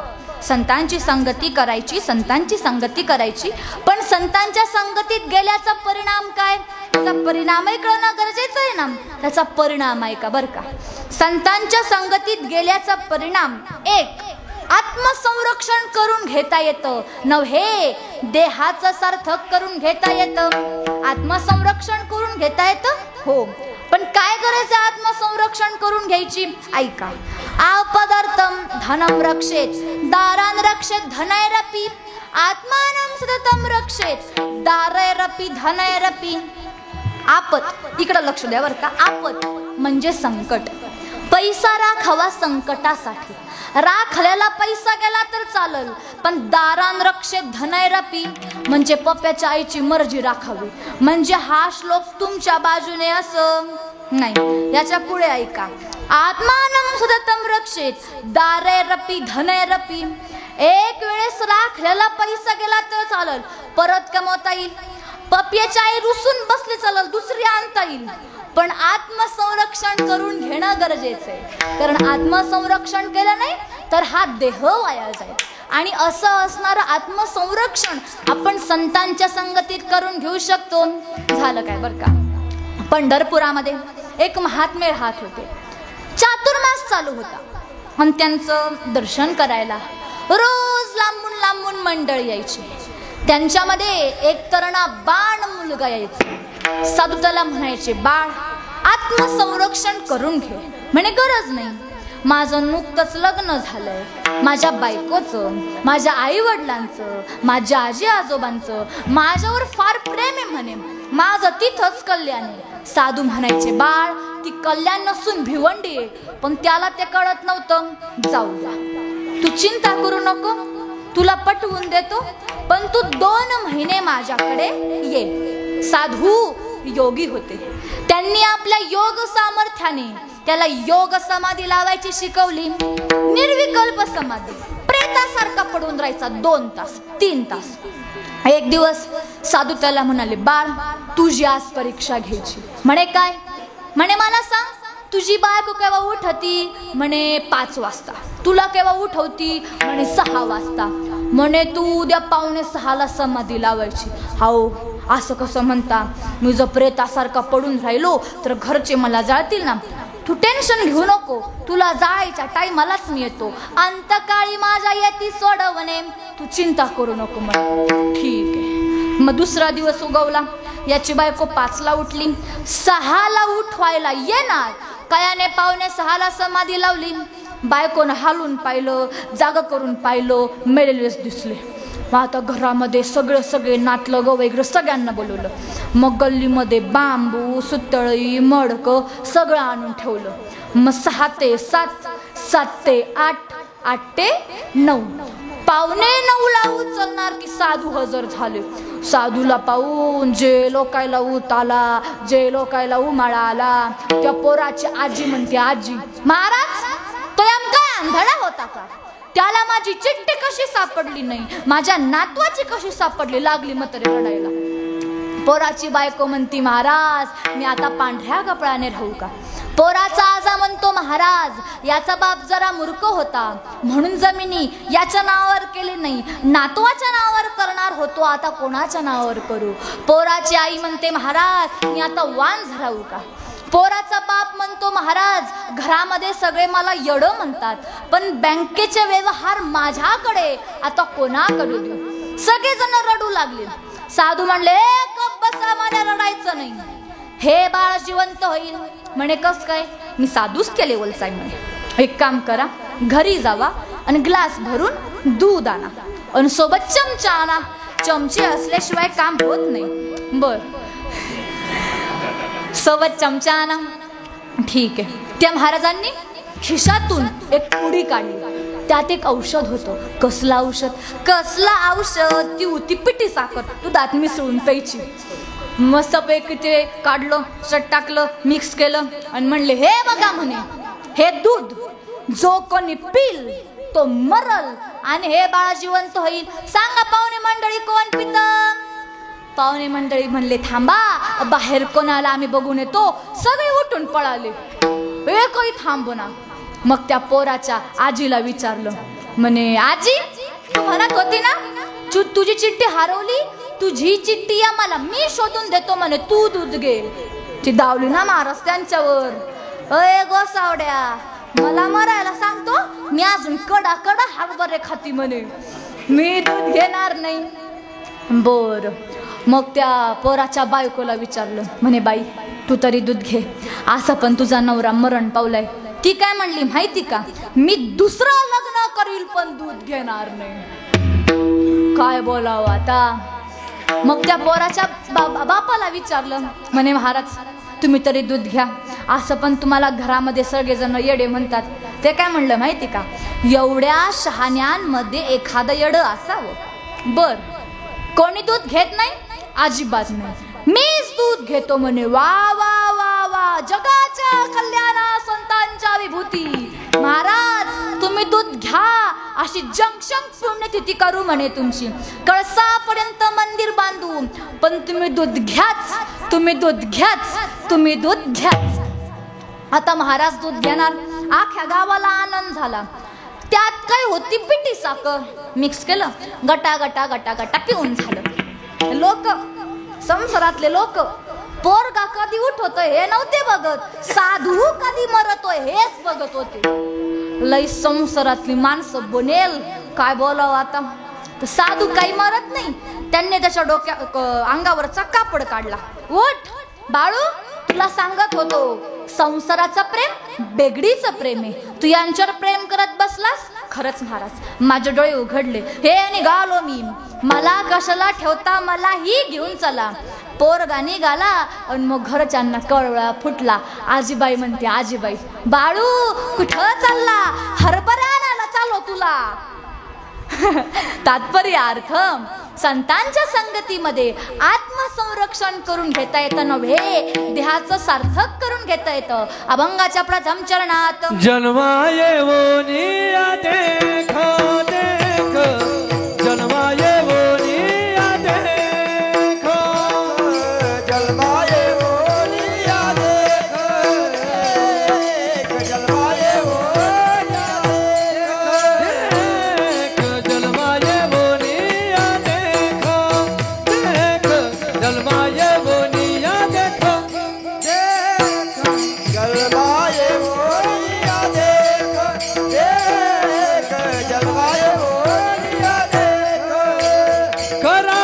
संतांची संगती करायची, संतांची संगती करायची, पण संतांच्या संगतीत गेल्याचा परिणाम काय? त्याचा परिणामही कळणं गरजेचं आहे ना. त्याचा परिणाम आहे का बरं का. संतांच्या संगतीत गेल्याचा परिणाम 1 आत्मसंरक्षण करून घेता येतं. नव्हे, देहाचं सार्थक करून घेता येतं. आत्मसंरक्षण करून घेता येतं हो, पण काय करायचं आत्मसंरक्षण करून घ्यायची? ऐका. आपदार्थम धनम रक्षेत दारान रक्षेत धनैरपि आत्मानं सततम रक्षेत दारैरपि धनैरपि. आपत इकडं लक्ष द्या बरं का. आपत म्हणजे संकट. पैसा राखावा संकटासाठी. राखलेला पैसा गेला तर चालल, पण दारान रक्षेत धनैरपि म्हणजे पप्प्याच्या आईची मर्जी राखावी. म्हणजे हा श्लोक तुमच्या बाजूने असं नाही. याच्या पुढे ऐका. आत्मानं सततम रक्षेत दारैरपि धनैरपि. एक वेळेस राखलेला पैसा गेला तर चालल, परत कमवता येईल. पप्प्याची आई रुसून बसली चालल, दुसरी आणता येईल, पण आत्मसंरक्षण करून घेणं गरजेचं आहे. कारण आत्मसंरक्षण केलं नाही तर हा देह वाया जाईल. आणि असं असणारं आत्मसंरक्षण आपण संतांच्या संगतीत करून घेऊ शकतो. झालं काय बरं का. पंढरपुरामध्ये एक महात्मे राहत होते. चातुर्मास चालू होता आणि त्यांचं दर्शन करायला रोज लांबून लांबून मंडळ यायची. त्यांच्यामध्ये एक तरुणा बाण मुलगा यायचा. साधू त्याला म्हणायचे, बाळ आत्मसंरक्षण करून घे. म्हणे गरज नाही, माझं नुकतंच लग्न झालंय. माझ्या बायकोचं, माझ्या आई वडिलांचं, माझ्या आजी आजोबांचं माझ्यावर फार प्रेम आहे म्हणे. माझं तिथंच कल्याण आहे. साधू म्हणायचे, बाळ ती कल्याण नसून भिवंडी आहे. पण त्याला ते कळत नव्हतं. जाऊ द्या, तू चिंता करू नको, तुला पटवून देतो, पण तू 2 महिने माझ्याकडे ये. साधू योगी होते. त्यांनी आपल्या योग सामर्थ्याने त्याला योग समाधी लावायची शिकवली. निर्विकल्प समाधी. प्रेतासारखा पडून राहायचा 2 तास 3 तास. एक दिवस साधू त्याला म्हणाले, बाळ तुझी आज परीक्षा घ्यायची. म्हणे काय? म्हणे मला सांग, तुझी बायको केव्हा उठती? म्हणे 5 वाजता. तुला केव्हा उठवती? म्हणे 6 वाजता. म्हणे तू उद्या 5:45ला समाधी लावायची. हाओ, असं कसं म्हणता? मी जर प्रेतासारखा पडून राहिलो तर घरचे मला जाळतील ना. तू टेन्शन घेऊ नको, तुला जायच्या टाईमालाच मी येतो. अंतकाळी माझ्या येती सोडवणे, तू चिंता करू नको. म्हणे ठीक आहे. मग दुसरा दिवस उगवला. याची बायको 5ला उठली. 6ला उठवायला येणार, कयाने 5:45ला समाधी लावली. बायकोनं हालून पाहिलं, जागा करून पाहिलं, मेलेलेच दिसले. मग आता घरामध्ये सगळे नातलं ग वगैरे सगळ्यांना बोलवलं. मग गल्लीमध्ये बांबू, सुतळी, मडकं सगळं आणून ठेवलं. मग 6 ते 7, 7 ते 8, 8 ते 9, 8:45ला उचलणार की साधू हजर झाले. साधूला पाहून जे लोकायला ऊत आला, जे लोकायला उमाळा आला. त्या पोराची आजी म्हणते, आजी महाराज तो आमका आंधळा होता का? त्याला माझी चिठ्ठी कशी सापडली नाही, माझ्या नातवाची कशी सापडली? लागली म्हातारी रडायला. पोराची बायको म्हणती, महाराज मी आता पांढऱ्या कपड्याने राहू का? पोराचा आजा म्हणतो, महाराज याचा बाप जरा मूर्ख होता म्हणून जमिनी याच्या नावावर केली नाही, नातवाच्या नावावर करणार होतो, आता कोणाच्या नावावर करू? पोराची आई म्हणते, महाराज मी आता वांझ राहू का? पोराचा बाप म्हणतो, महाराज घरामध्ये सगळे मला येडं म्हणतात, पण बँकेचे व्यवहार माझ्याकडे, आता कोणाकडे देऊ? सगळेजण रडू लागले. साधू म्हणले, गप्प बसा, मला रडायचं नाही. हे बाळ जिवंत होईल. म्हणे कस काय? मी साधूच केले बोलचाय. म्हणे एक काम करा, घरी जावा आणि ग्लास भरून दूध आणा आणि सोबत चमचा आणा. चमचे असल्याशिवाय काम होत नाही. बर, सोबत चमचा आणा. ठीक आहे. त्या महाराजांनी खिशातून एक पुडी काढली. त्यात एक औषध होतं. कसलं औषध? कसलं औषध? ती होती पिठी साखर. दुधात मिसळून प्यायची. मस्तपैकी ते काढलं, चट टाकलं, मिक्स केलं आणि म्हणले हे बघा म्हणे, हे दूध जो कोणी पिल तो मरल आणि हे बाळ जिवंत होईल. सांगा पाहुणे मंडळी कोण पित? पाहुणे मंडळी म्हणले थांबा, बाहेर कोणाला आम्ही बघून येतो. सगळे उठून पळाले, एकही थांबना. मग त्या पोराच्या आजीला विचारलं, म्हणे आजी तू म्हणत होती ना तुझी चिठ्ठी हरवली, तुझी चिठ्ठी या मला मी शोधून देतो म्हणे, तू दूध घे. ती धावली ना महाराज त्यांच्यावर, अय गोसावड्या मला मरायला सांगतो, मी अजून कडा कडा हरभरे खाती म्हणे, मी दूध घेणार नाही. बर. मग त्या पोराच्या बायकोला विचारलं, म्हणे बाई तू तरी दूध घे, असं पण तुझा नवरा मरण पावलाय. ती काय म्हणली माहिती का, मी दुसरं लग्न करील पण दूध घेणार नाही. काय बोलावं आता. मग त्या पोराच्या बापाला विचारलं, म्हणे महाराज तुम्ही तरी दूध घ्या, असं पण तुम्हाला घरामध्ये सगळेजण येडे म्हणतात. ते काय म्हणलं माहिती का, एवढ्या शहाण्यांमध्ये एखादं येडं असावं. बर. कोणी दूध घेत नाही? अजिबात नाही, मीच दूध घेतो म्हणे. वा वा वा वा, जगाच्या कल्याणा संतांच्या विभूती. महाराज तुम्ही दूध घ्या, अशी जंक्शन पुण्यतिथी करू म्हणे तुमची, कळसापर्यंत मंदिर बांधू, पण तुम्ही दूध घ्याच, तुम्ही दूध घ्याच, तुम्ही दूध घ्याच. आता महाराज दूध घेणार, अख्ख्या गावाला आनंद झाला. त्यात काय होती पिठी साखर मिक्स केलं, गटा गटा गटा गटा पिऊन झालं. लोक संसारातले लोक पोरगा कधी उठवतोय हे नव्हते बघत, साधू कधी मरतोय हेच बघत होते. लई संसारातली माणसं बनेल, काय बोलावं आता. तर साधू काही मरत नाही, त्यांनी त्याच्या अंगावरचा कापड काढला. उठ बाळू, तुला सांगत होतो संसाराचं प्रेम बेगडीचं प्रेम आहे, तू यांच्यावर प्रेम करत बसलास. खरंच महाराज माझे डोळे उघडले, हे निघालो मी, मला कशाला ठेवता, मला ही घेऊन चला. पोरगा निघाला आणि मग घरच्यांना कळवळा फुटला. आजीबाई म्हणते, आजीबाई बाळू कुठं चालला, हरभरा आणायला चालो तुला. तात्पर्य अर्थ, संतांच्या संगतीमध्ये आत्मसंरक्षण करून घेता येतं नव्हे, देहाचं सार्थक करून घेता येतं. अभंगाच्या प्रथम चरणात जन्माये वोनिया देख देख, जन्माये वोनिया देख, जन्माये वोनिया देख, जन्माये वोनिया देख, जन्माये वोनिया देख देख, जन्माये वोनिया देख देख, जन्माये वोनिया देख, देख, जन्माये वोनिया देख. करा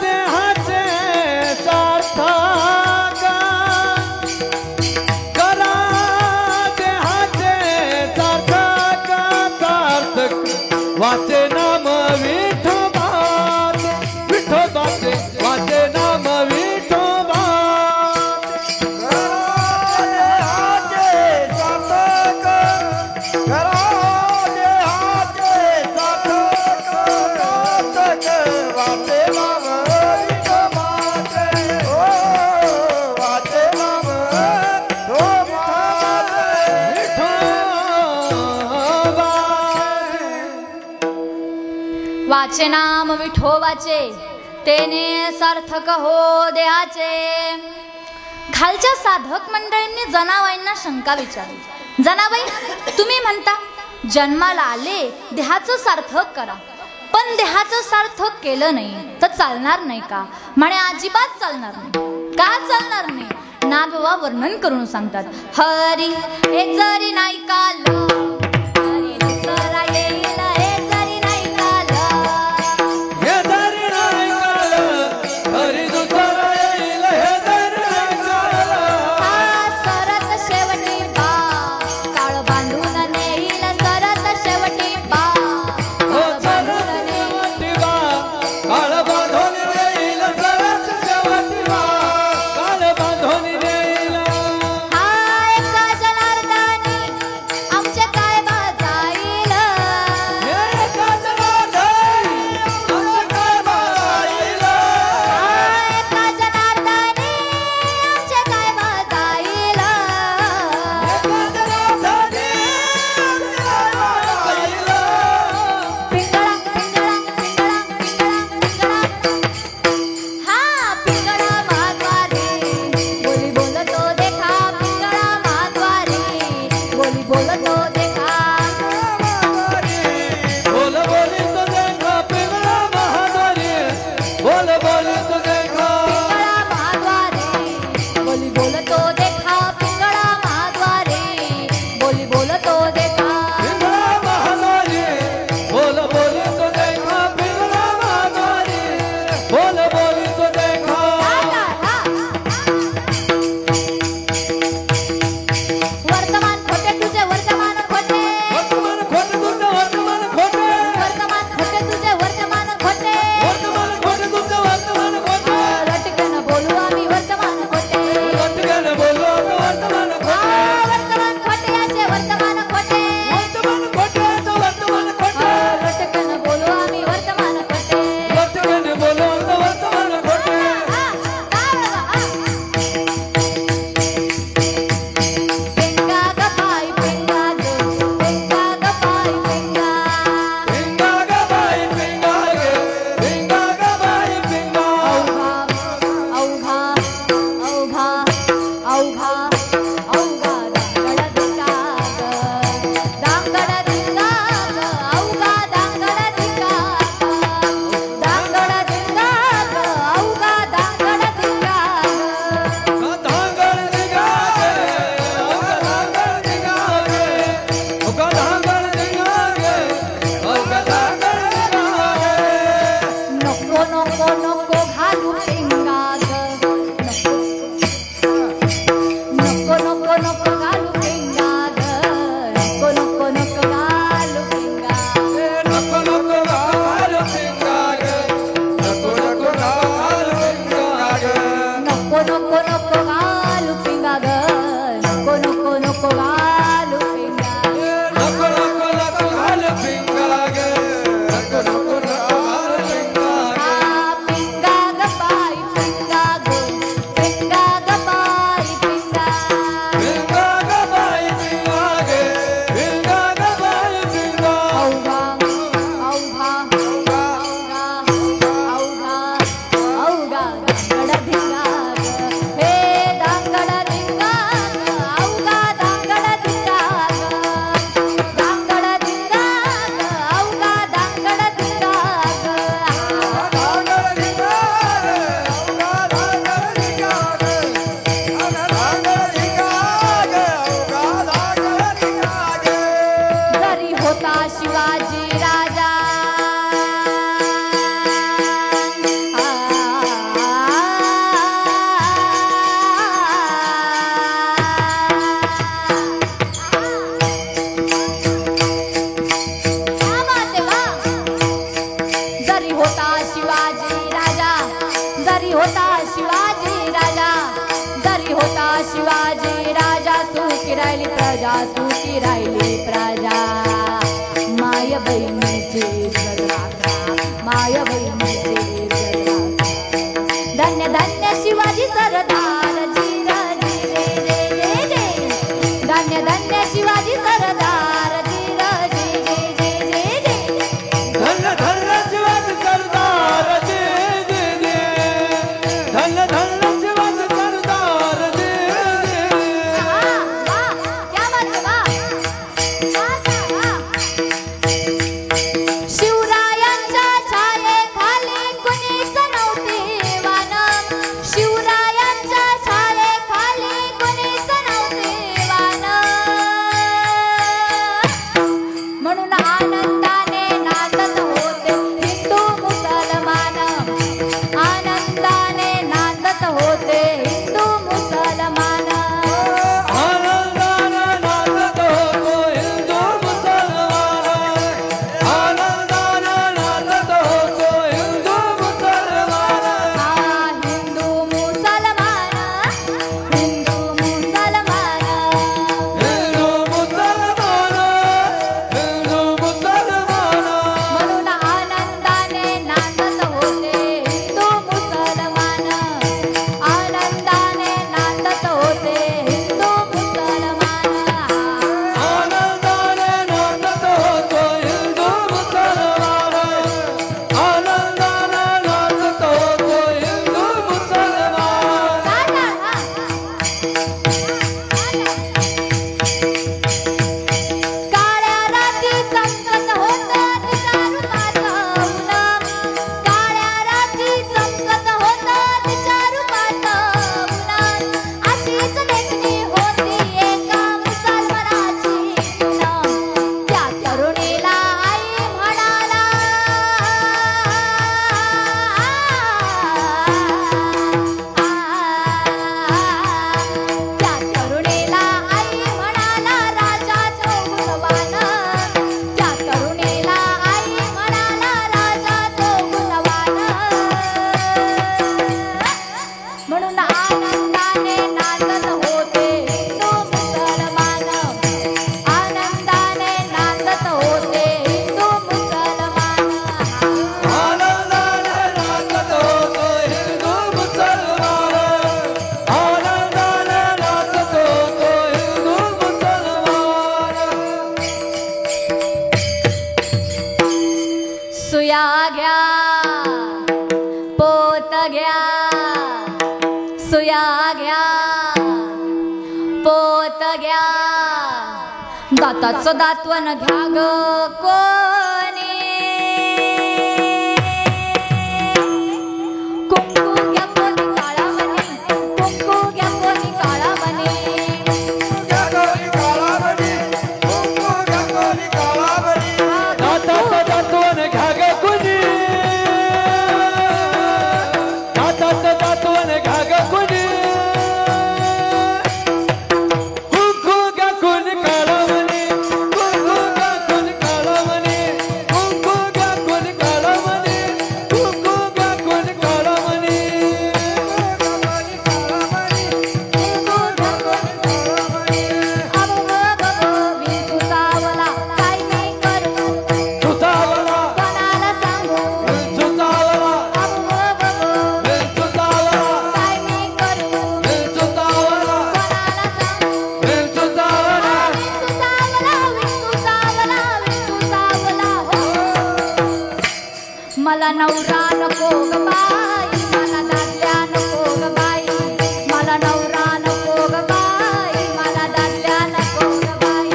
देहाचे सार्थक, करा देहाचे सार्थक, सार्थक वाचे नाम विठोबाचे, विठोबाचे वाचे नाम विठोबाचे. देहाचे सार्थक, करा देहाचे सार्थक, सार्थक वाचे नाम विठोबाचे, ओ वाचे नाम विठोबाचे. वाचे नाम विठोबाचे, तेने सार्थक हो देहाचे. खालच्या साधक मंडळींनी जनाबाईंना शंका विचारली. जनाबाई तुम्ही म्हणता जन्माला आले देहाचं सार्थक करा, पण देहाचं सार्थक केलं नाही तर चालणार नाही का? म्हणे अजिबात चालणार नाही. का चालणार नाही? नाथबाबा वर्णन करून सांगतात. हरी हे जरी नाही काला, हरी दुसरा येईल हे जरी नाही काला, हे धरी नाही काल, हरी दुसरा येईल हे धरी नाही काल. हा सरत शेवटी बा, काळ बांधून नेईल सरत शेवटी बा, हो काळ सरत बांधून नेईल. शेवटी बा, काळ बांधून येईल सरत शेवटी बा, काळ बांधून येईल. हाय का जनार्दनी आमचे काय बा जाईल, शिवाजी राजा सुखी राहिली प्रजा, सुखी राहिली प्रजा. माय बहिणीची जगराता, माय बहिणीची जगराता. धन्य धन्य शिवाजी सरदार जी रे रे रे रे. धन्य धन्य शिवाजी सरदार जी रे रे रे रे. धन्य धन्य शिवाजी सरदार जी रे रे. धन्य धन्य शिवाजी सरदार जी रे रे. क्या बात वाह. शिवरायांच्या छायेखाली कुणीच नव्हते वान. शिवरायांच्या छायेखाली कुणीच नव्हते वान. म्हणून आनंदाने नाचत होते हिंदू मुसलमान. आनंदाने नाचत होते हिंदू मुसलमान. आनंदाने नाचत होतो हिंदू मुसलमान. आनंदाने नाचत होतो हिंदू मुसलमान. हिंदू मुसलमान, हिंदू मुसलमान. हिंदू मुसलमान, हिंदू मुसलमान. म्हणून आनंदाने नाचत होते हिंदू मुसलमान. आनंदाने नाचत होते हिंदू मुसलमान. आनंदाने नाचत होतो हिंदू मुसलमान. आनंदाने नाचत होतो हिंदू मुसलमान. काळ्या रात्री चमकत होतं तिच्या रूपाचं ऊन. काळ्या रात्री चमकत होतं तिच्या रूपाचं ऊन. अशीच देखणी होती एका मुसलमानाची सून. त्या तरुणीला आई म्हणाला, त्या तरुणीला आई म्हणाला राजा तो गुणवान. त्या तरुणीला आई म्हणाला राजा तो गुणवान. म्हणून आनंदाने नाचत होते हिंदू मुसलमान. आनंदाने नाचत होते हिंदू मुसलमान. आनंदाने नाचत होतो हिंदू मुसलमान. आनंदाने नाचत होतो हिंदू मुसलमान. सुया घ्या पोत घ्या, सुया घ्या पोत घ्या. दाताचं दातवन घ्या ग कोणी. कुंकू घ्या कोणी काळा मणी, कुंकू घ्या कोणी काळा मणी. गगोरी काळावडी, कुंकू गगोरी काळावडी. दाताचं दातवन घ्या ग कुणी. दाताचं दातवन घ्या ग कुणी. कुंकू घ्या कुणी काळा म्हणे. कुंकू घ्या कुणी काळा म्हणे. मला नवरा नको ग बाई, मला दादल्या नको ग बाई, मला नवरा नको ग बाई, मला दादल्या नको ग बाई.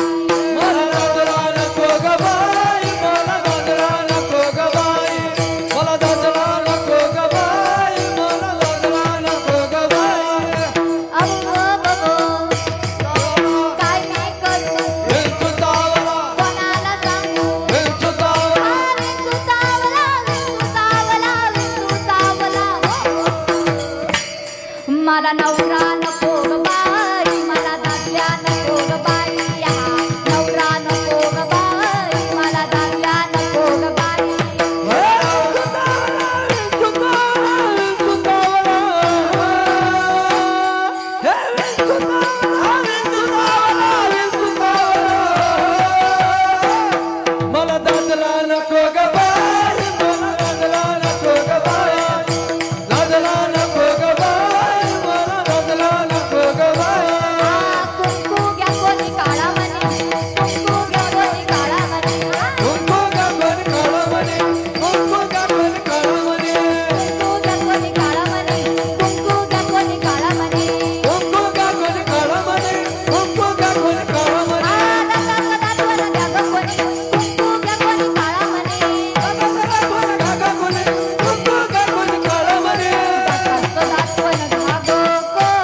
मला दादरा नको ग बाई, मला दादरा नको ग बाई, मला दादरा नको ग बाई, मला दादरा नको ग बाई. अहो बाबो, काय नाही करू, विंचू चावला, कोणाला सांगू, विंचू चावला, विंचू चावला, विंचू चावला, विंचू चावला. मला नवरा नको ग बाई, मला दादल्या नको ग बाई, नवरा नको ग बाई, मला दादल्या नको ग बाई. विंचू चावला, विंचू चावला, विंचू चावला. हे विंचू चावला, विंचू चावला, विंचू चावला. मला दादरा नको ग बाई, मला दादरा नको ग बाई, दादरा नको ग बाई, मला दादरा नको ग बाई. कुंकू घ्या कोणी काळा म्हणे, कुंकू घ्या कोणी काळा म्हणे, कुंकू का कोणी काळा म्हणे, कुंकू का कोणी काळा म्हणे, कुंकू घ्या कोणी काळा म्हणे, कुंकू घ्या कोणी काळा म्हणे. कुंकू का कोणी काळा म्हणे, कुंकू का कोणी काळा म्हणे. दादाला द्या ग कोणी, कुंकू घ्या कोणी काळा म्हणे. काका कोणी, कुंकू का कोणी काळा म्हणे. दाताचं दातवण घ्या ग कोणी.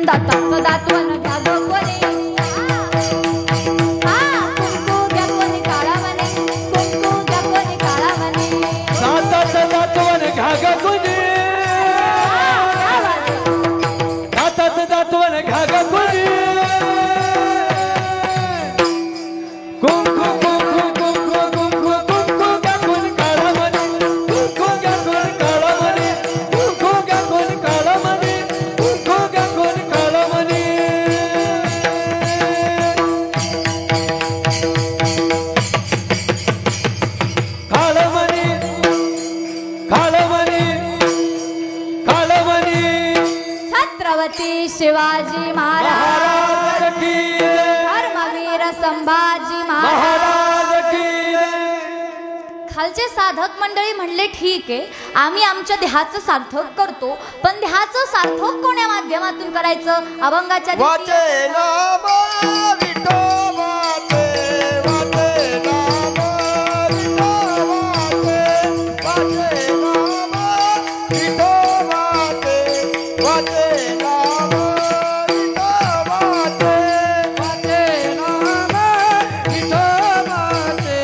दाताचं दातवण घ्या ग कोणी. कुंकू घ्या कोणी काळा म्हणे, कुंकू घ्या कोणी काळा म्हणे. दाताचं दातवण घ्या ग कोणी, दाताचं दातवण घ्या ग कोणी. कुंकू कुंकू कुंकू कुंकू कुंकू का कोणी काळा म्हणे, कुंकू का कोणी काळा म्हणे, कुंकू का कोणी काळा म्हणे, कुंकू का कोणी काळा म्हणे. काळं म्हणे, काळं म्हणे, काळं म्हणे. छत्रपती शिवाजी महाराज, महाराज की जय, धर्मवीर संभाजी महाराज. महाराज की जय. खालचे साधक मंडळी म्हणले ठीक आहे, आम्ही आमच्या देहाचं सार्थक करतो, पण देहाचं सार्थक कोण्या माध्यमातून करायचं? अभंगाच्या दिवशी वाचे नाम विठोबाचे, वाचे नाम विठोबाचे, वाचे नाम विठोबाचे, वाचे नाम विठोबाचे, वाचे नाम विठोबाचे,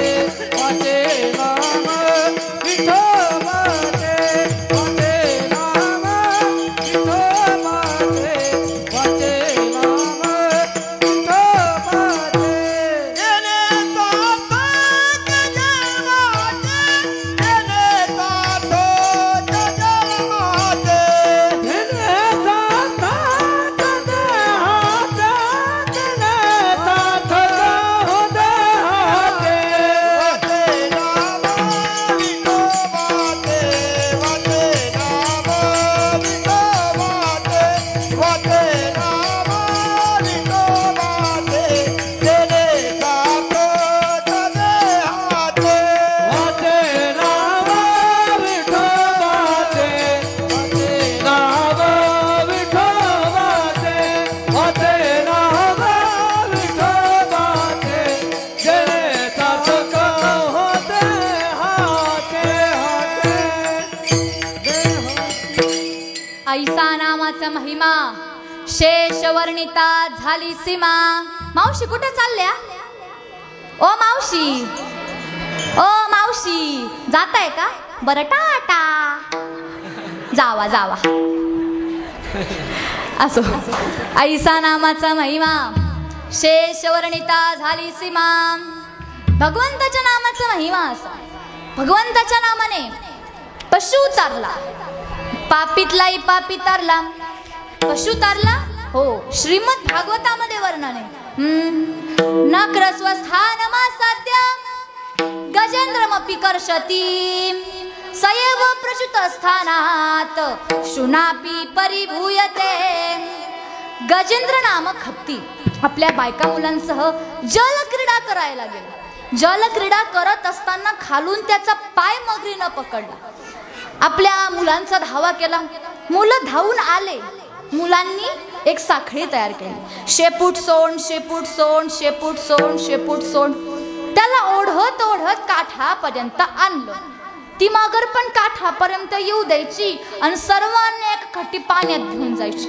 वाचे नाम विठोबाचे, वाचे नाम विठोबाचे, वाचे नाम विठोबाचे. येणे सार्थक जन्माचे, येणे सार्थक जन्माचे, तिने सार्थक देहाचे, तिने सार्थक हो देहाचे. वाचे नाम विठोबाचे, वाचे नाम विठोबाचे, वाचे नाम विठोबाचे, येणे सार्थक देहाचे. वाचे नाम विठोबाचे, वाचे नाम विठोबाचे, वाचे नाम विठोबाचे. जने सार्थक होते हाते हाते. ऐसा नामाचा महिमा शेषवर्णिता झाली सीमा. मावशी कुठे चालल्या? ओ मावशी, ओ मावशी, जाताय का? बरं टाटा, जावा जावा. असो, ऐसा नामाचा महिमा शेषवर्णिता झाली सीमा. भगवंताच्या नामाचा महिमा असा, भगवंताच्या नामाने पशु तारला, पापीतलाही पापी तारला. पशु तारला हो, श्रीमद भागवतामध्ये वर्णन आहे. नक्र स्वस्थानमासाद्यं गजेंद्रमपि कर्षति सयेव प्रच्युत स्थानात शुनापि परिभूयते. गजेंद्र नामक हत्ती आपल्या बायका मुलांसह जलक्रीडा करायला गेला. जलक्रीडा करत असताना खालून त्याचा पाय मगरीनं पकडला. आपल्या मुलांचा धावा केला. मुलं धावून आले. मुलांनी एक साखळी तयार केली. शेपूट सोंड, शेपूट सोंड, शेपूट सोंड, शेपूट सोंड. त्याला ओढत ओढत काठापर्यंत आणलं. ती मगर पण काठापर्यंत येऊ द्यायची आणि सर्वांनी एक खटी पाण्यात घेऊन जायची.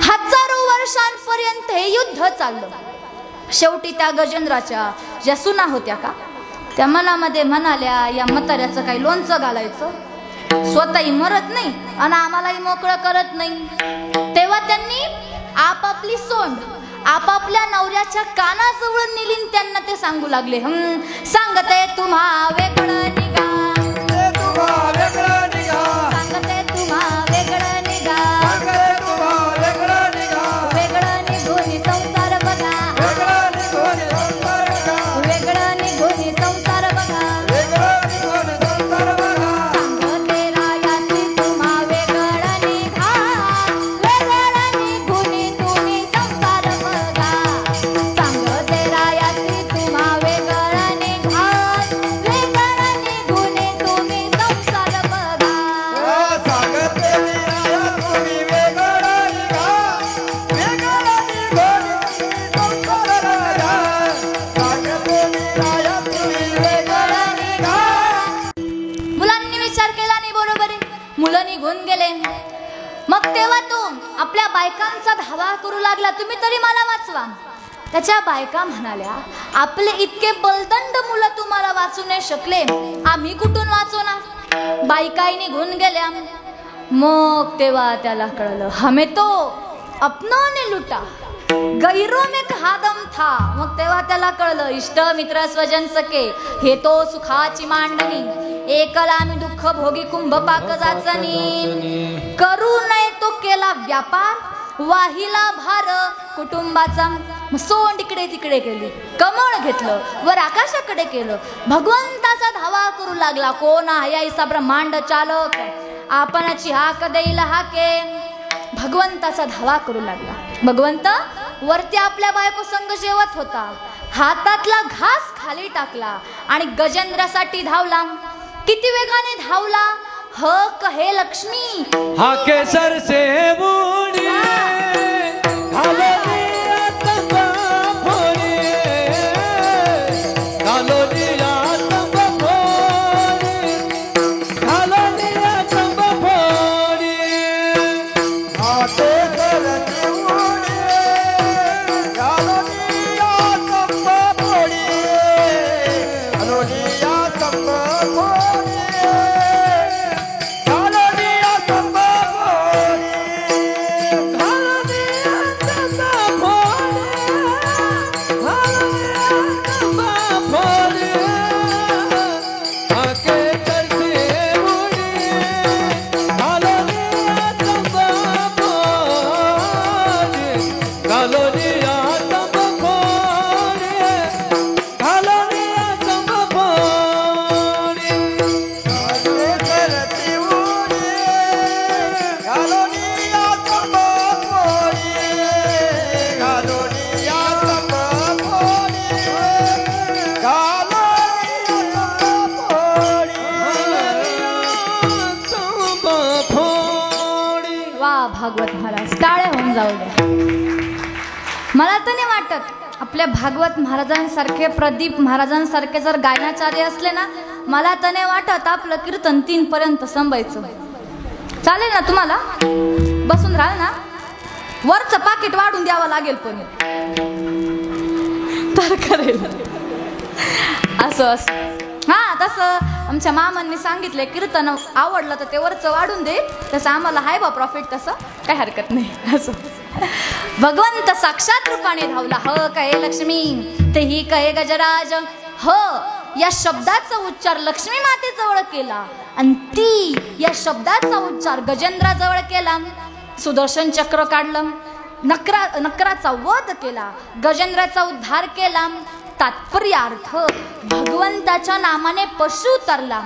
हजारो वर्षांपर्यंत हे युद्ध चाललं. शेवटी त्या गजेंद्राच्या ज्या सुना होत्या का, त्या मनामध्ये म्हणाल्या, या म्हाताऱ्याचं काही लोणचं घालायचं, स्वतःही मरत नाही आणि आम्हालाही मोकळं करत नाही. तेव्हा त्यांनी आपापली सोंड आपापल्या नवऱ्याच्या कानाजवळ नेलीन. त्यांना ते सांगू लागले, सांगते तुम्हा वेगळं निघा, सांगते तुम्हा वेगळं निघा, वेगळं निघून संसार बघा, वेगळं निघून संसार बघा. मग तेव्हा तो आपल्या बायकांचा धावा करू लागला, तुम्ही तरी मला वाचवा. त्याच्या बायका म्हणाल्या, आपले इतके बलदंड मुलं तुम्हाला वाचू नाही शकले, आम्ही कुठून वाचवणार. बायकाई निघून गेल्या. मग तेव्हा त्याला कळलं, हमें तो अपनों ने लुटा, गैरों में कहा दम था. मग तेव्हा त्याला कळलं, इष्ट मित्र स्वजन सखे हे तो सुखाची मांडणी, एकला मी दुःख भोगी कुंभ पाक जाचनी. करू नये तो केला व्यापार, वाहिला भार कुटुंबाचा. सोंड इकडे तिकडे केली, कमळ घेतलं, वर आकाशाकडे केलं, भगवंताचा धावा करू लागला. कोण आहे ऐसा ब्रह्मांड चालक, आपणाची हाक देईल हाके. भगवंताचा धावा करू लागला. भगवंत वरती आपल्या बायको संग जेवत होता, हातातला घास खाली टाकला आणि गजेंद्रासाठी धावला. किती वेगाने धावला, हक हे लक्ष्मी, हा केसर से बुडी घालोनी आतंबा फोडी, घालोनी आतंबा फोडी, घालोनी आतंबा फोडी. हा केसर से बुडी घालोनी आतंबा फोडी, घालोनी आतंबा फोडी. भागवत महाराज टाळे होऊन जाऊ द्या. मला तर नाही वाटत आपल्या भागवत महाराजांसारखे, प्रदीप महाराजांसारखे जर गायनाचार्य असले ना, मला तर नाही वाटत आपलं कीर्तन 3 पर्यंत संभायचं. चालेल ना तुम्हाला? बसून राहा ना. वरचं पाकिट वाढून द्यावं लागेल पण तर करेल असं हा. तसं आमच्या मामांनी सांगितलंय, कीर्तन आवडलं तर ते वरचं वाढून दे. तसं आम्हाला हाय बा प्रॉफिट, तसं काही हरकत नाही. असं भगवंत साक्षात रूपाने धावला. ह कहे लक्ष्मी तेही कहे गजराज. ह या शब्दाचा उच्चार लक्ष्मी मातेजवळ केला आणि ती या शब्दाचा उच्चार गजेंद्राजवळ केला. सुदर्शन चक्र काढलं, नकराचा वध केला, गजेंद्राचा उद्धार केला. तात्पर्यार्थ भगवंताच्या नामाने पशु तरला,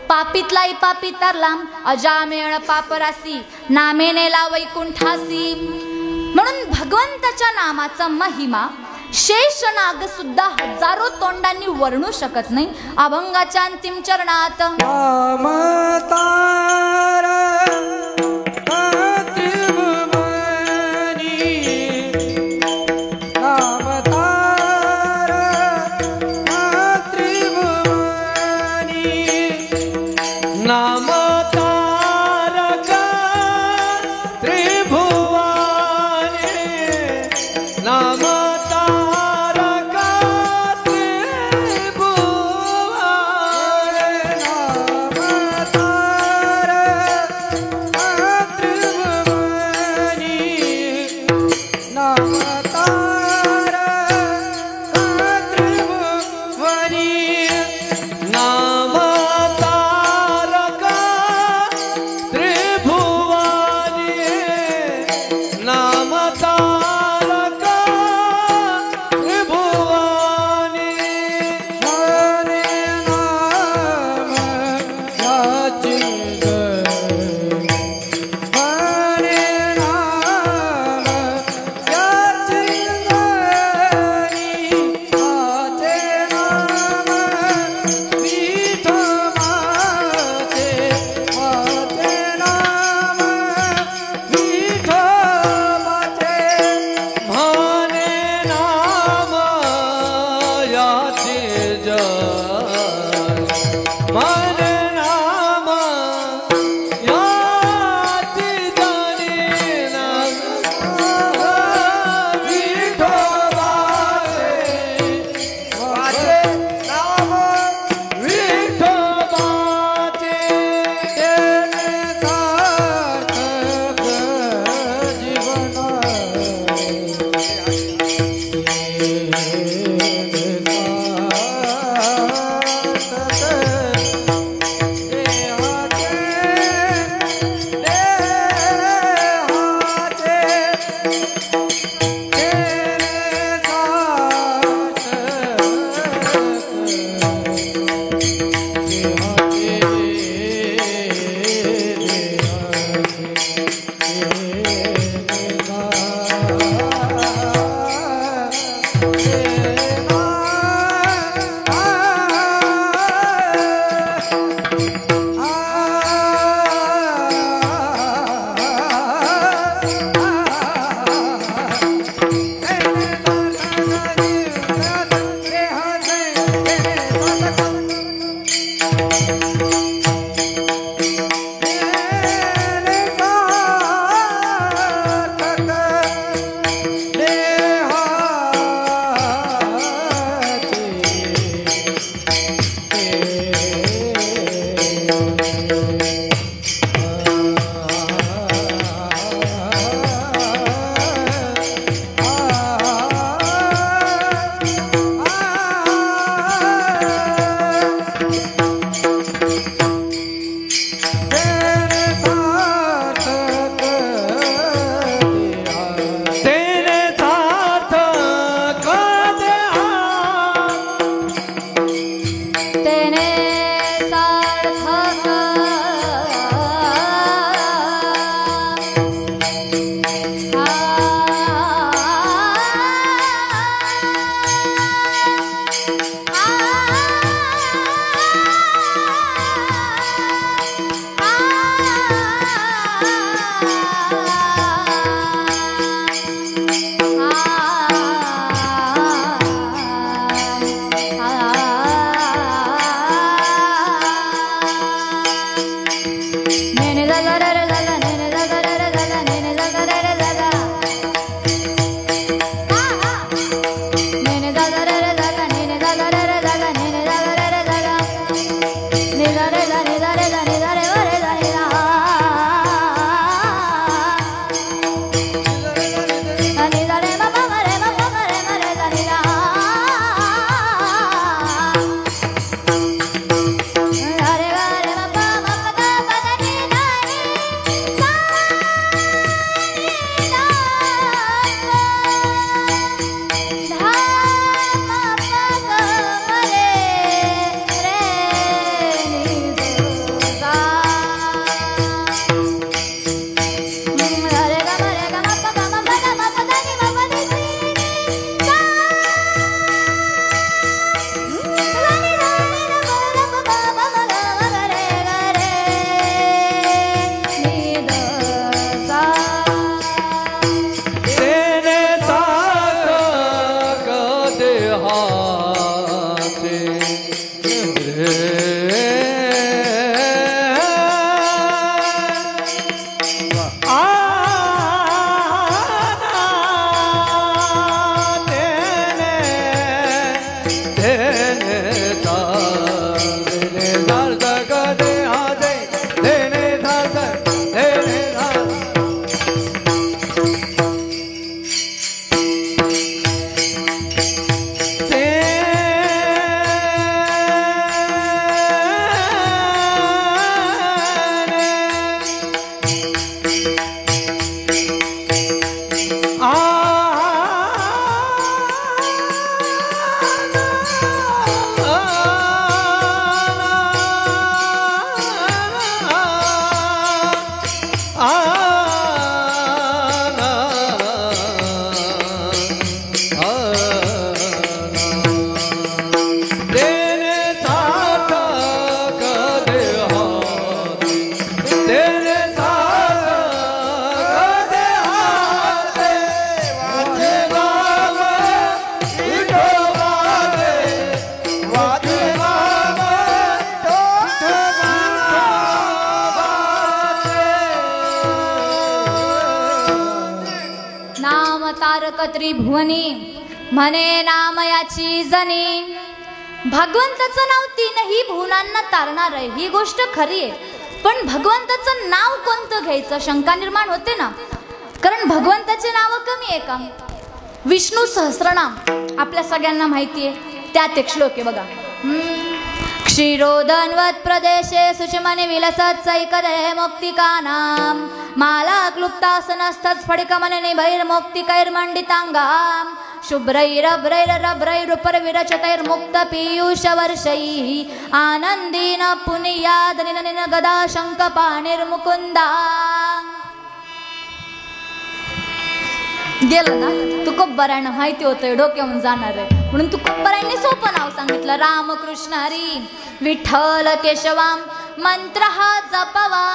पापीतला पापी तरला, अजामेळ पापरासी नामे नेला वैकुंठासी. म्हणून भगवंताच्या नामाचा महिमा शेषनाग सुद्धा हजारो तोंडांनी वर्णू शकत नाही. अभंगाच्या अंतिम चरणात नाम तारका त्रिभुवानी नाम तारका त्रिभुवानी नाम तारका त्रिभुवानी नाम तारका त्रिभुवानी नाम देणे सार्थक देहाचे देणे सार्थक देणे त्रिभुवनी म्हणे नाम याची जनी. भगवंताचं नाव तीनही भुवनांना तारणार आहे, ही गोष्ट खरी आहे. पण भगवंताचं नाव कोणतं घ्यायचं शंका निर्माण होते ना. कारण भगवंताचे नाव कमी आहे का. विष्णू सहस्रनाम आपल्या सगळ्यांना माहिती आहे. त्यात एक श्लोक आहे बघा. क्षीरोदन्वत् प्रदेशे सुषमने विलसत् सैकरे मुक्तिकानां माला क्लुप्तासनस्थस्फटिकमने निभैर्मुक्तिकैर्मण्डिताङ्गां शुभ्रैरभ्रैरभ्रैरुपरविरचितैर्मुक्तपीयूषवर्षैः आनन्देन पुनीयादनिन गदा शङ्खपाणिर्मुकुन्दा. गेलं ना तुकोबरायनं माहिती होतं डोक्यावरून जाणार आहे म्हणून तुकोबरायने सोपं नाव सांगितलं. रामकृष्ण हरी विठ्ठल केशवाम मंत्र हा जपवा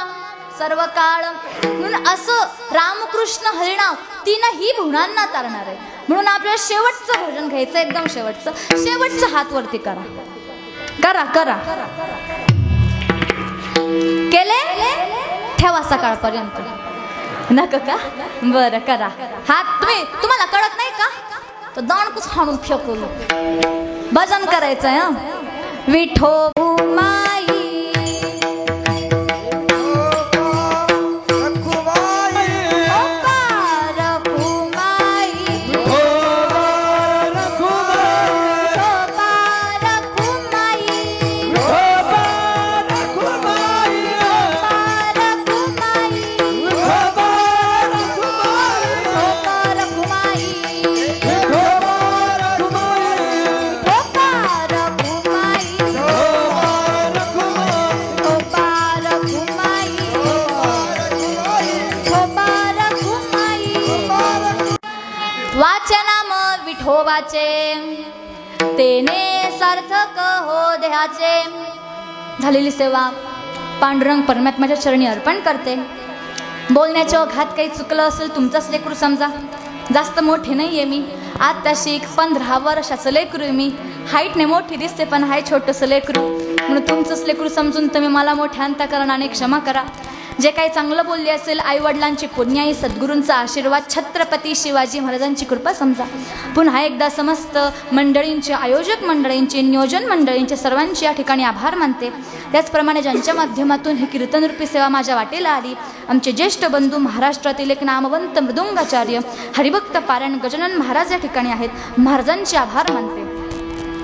सर्व काळ. म्हणून असं रामकृष्ण हरिनाव तीनही भुवनांना तारणार आहे. म्हणून आपल्याला शेवटचं भोजन घ्यायचं, एकदम शेवटचं हात वरती करा करा करा. केले ठेवा सकाळपर्यंत. नका का बरं करा हात. तुम्हाला कळत नाही का तर दाणकूच हाणून फेकू. भजन करायचंय. विठो माई तेने सार्थक हो देहाचे. झालेली सेवा पांडुरंग परमात्म्याच्या चरणी अर्पण करते. बोलण्याच्या ओघात काही चुकलं असेल तुमचंच लेकरू समजा. जास्त मोठे नाही आहे मी, आत्ताशी 15 वर्षाचं लेकरू आहे मी. हाईटने मोठी दिसते पण हाय छोटंसं लेकरू. म्हणून तुमचंच लेकरू समजून तुम्ही मला मोठ्या अंतःकरणाने क्षमा करा. जे काही चांगलं बोलले असेल आईवडिलांची पुण्याई सद्गुरूंचा आशीर्वाद छत्रपती शिवाजी महाराजांची कृपा समजा. पुन्हा एकदा समस्त मंडळींचे आयोजक मंडळींचे नियोजन मंडळींचे सर्वांचे या ठिकाणी आभार मानते. त्याचप्रमाणे ज्यांच्या माध्यमातून ही कीर्तनरूपी सेवा माझ्या वाटेला आली आमचे ज्येष्ठ बंधू महाराष्ट्रातील एक नामवंत मृदुंगाचार्य हरिभक्त पारायण गजानन महाराज या ठिकाणी आहेत. महाराजांचे आभार मानते.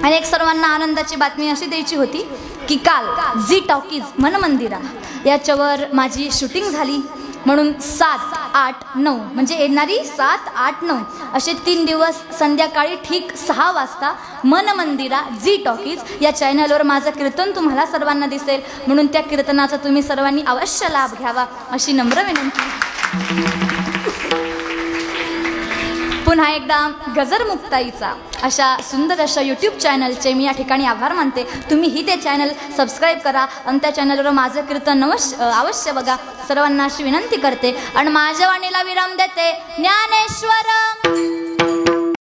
आणि एक सर्वांना आनंदाची बातमी अशी द्यायची होती की काल झी टॉकीज मन मंदिरा याच्यावर माझी शूटिंग झाली. म्हणून 7, 8, 9 म्हणजे येणारी 7, 8, 9 असे 3 दिवस संध्याकाळी ठीक 6 वाजता मन मंदिरा झी टॉकीज या चॅनलवर माझं कीर्तन तुम्हाला सर्वांना दिसेल. म्हणून त्या कीर्तनाचा तुम्ही सर्वांनी अवश्य लाभ घ्यावा अशी नम्र विनंती. पुन्हा एकदा गजर मुक्ताईचा अशा सुंदर अशा यूट्यूब चॅनलचे मी या ठिकाणी आभार मानते. तुम्हीही ते चॅनल सबस्क्राईब करा आणि त्या चॅनलवर माझं कीर्तन अवश्य बघा. सर्वांना अशी विनंती करते आणि माझ्या वाणीला विराम देते. ज्ञानेश्वर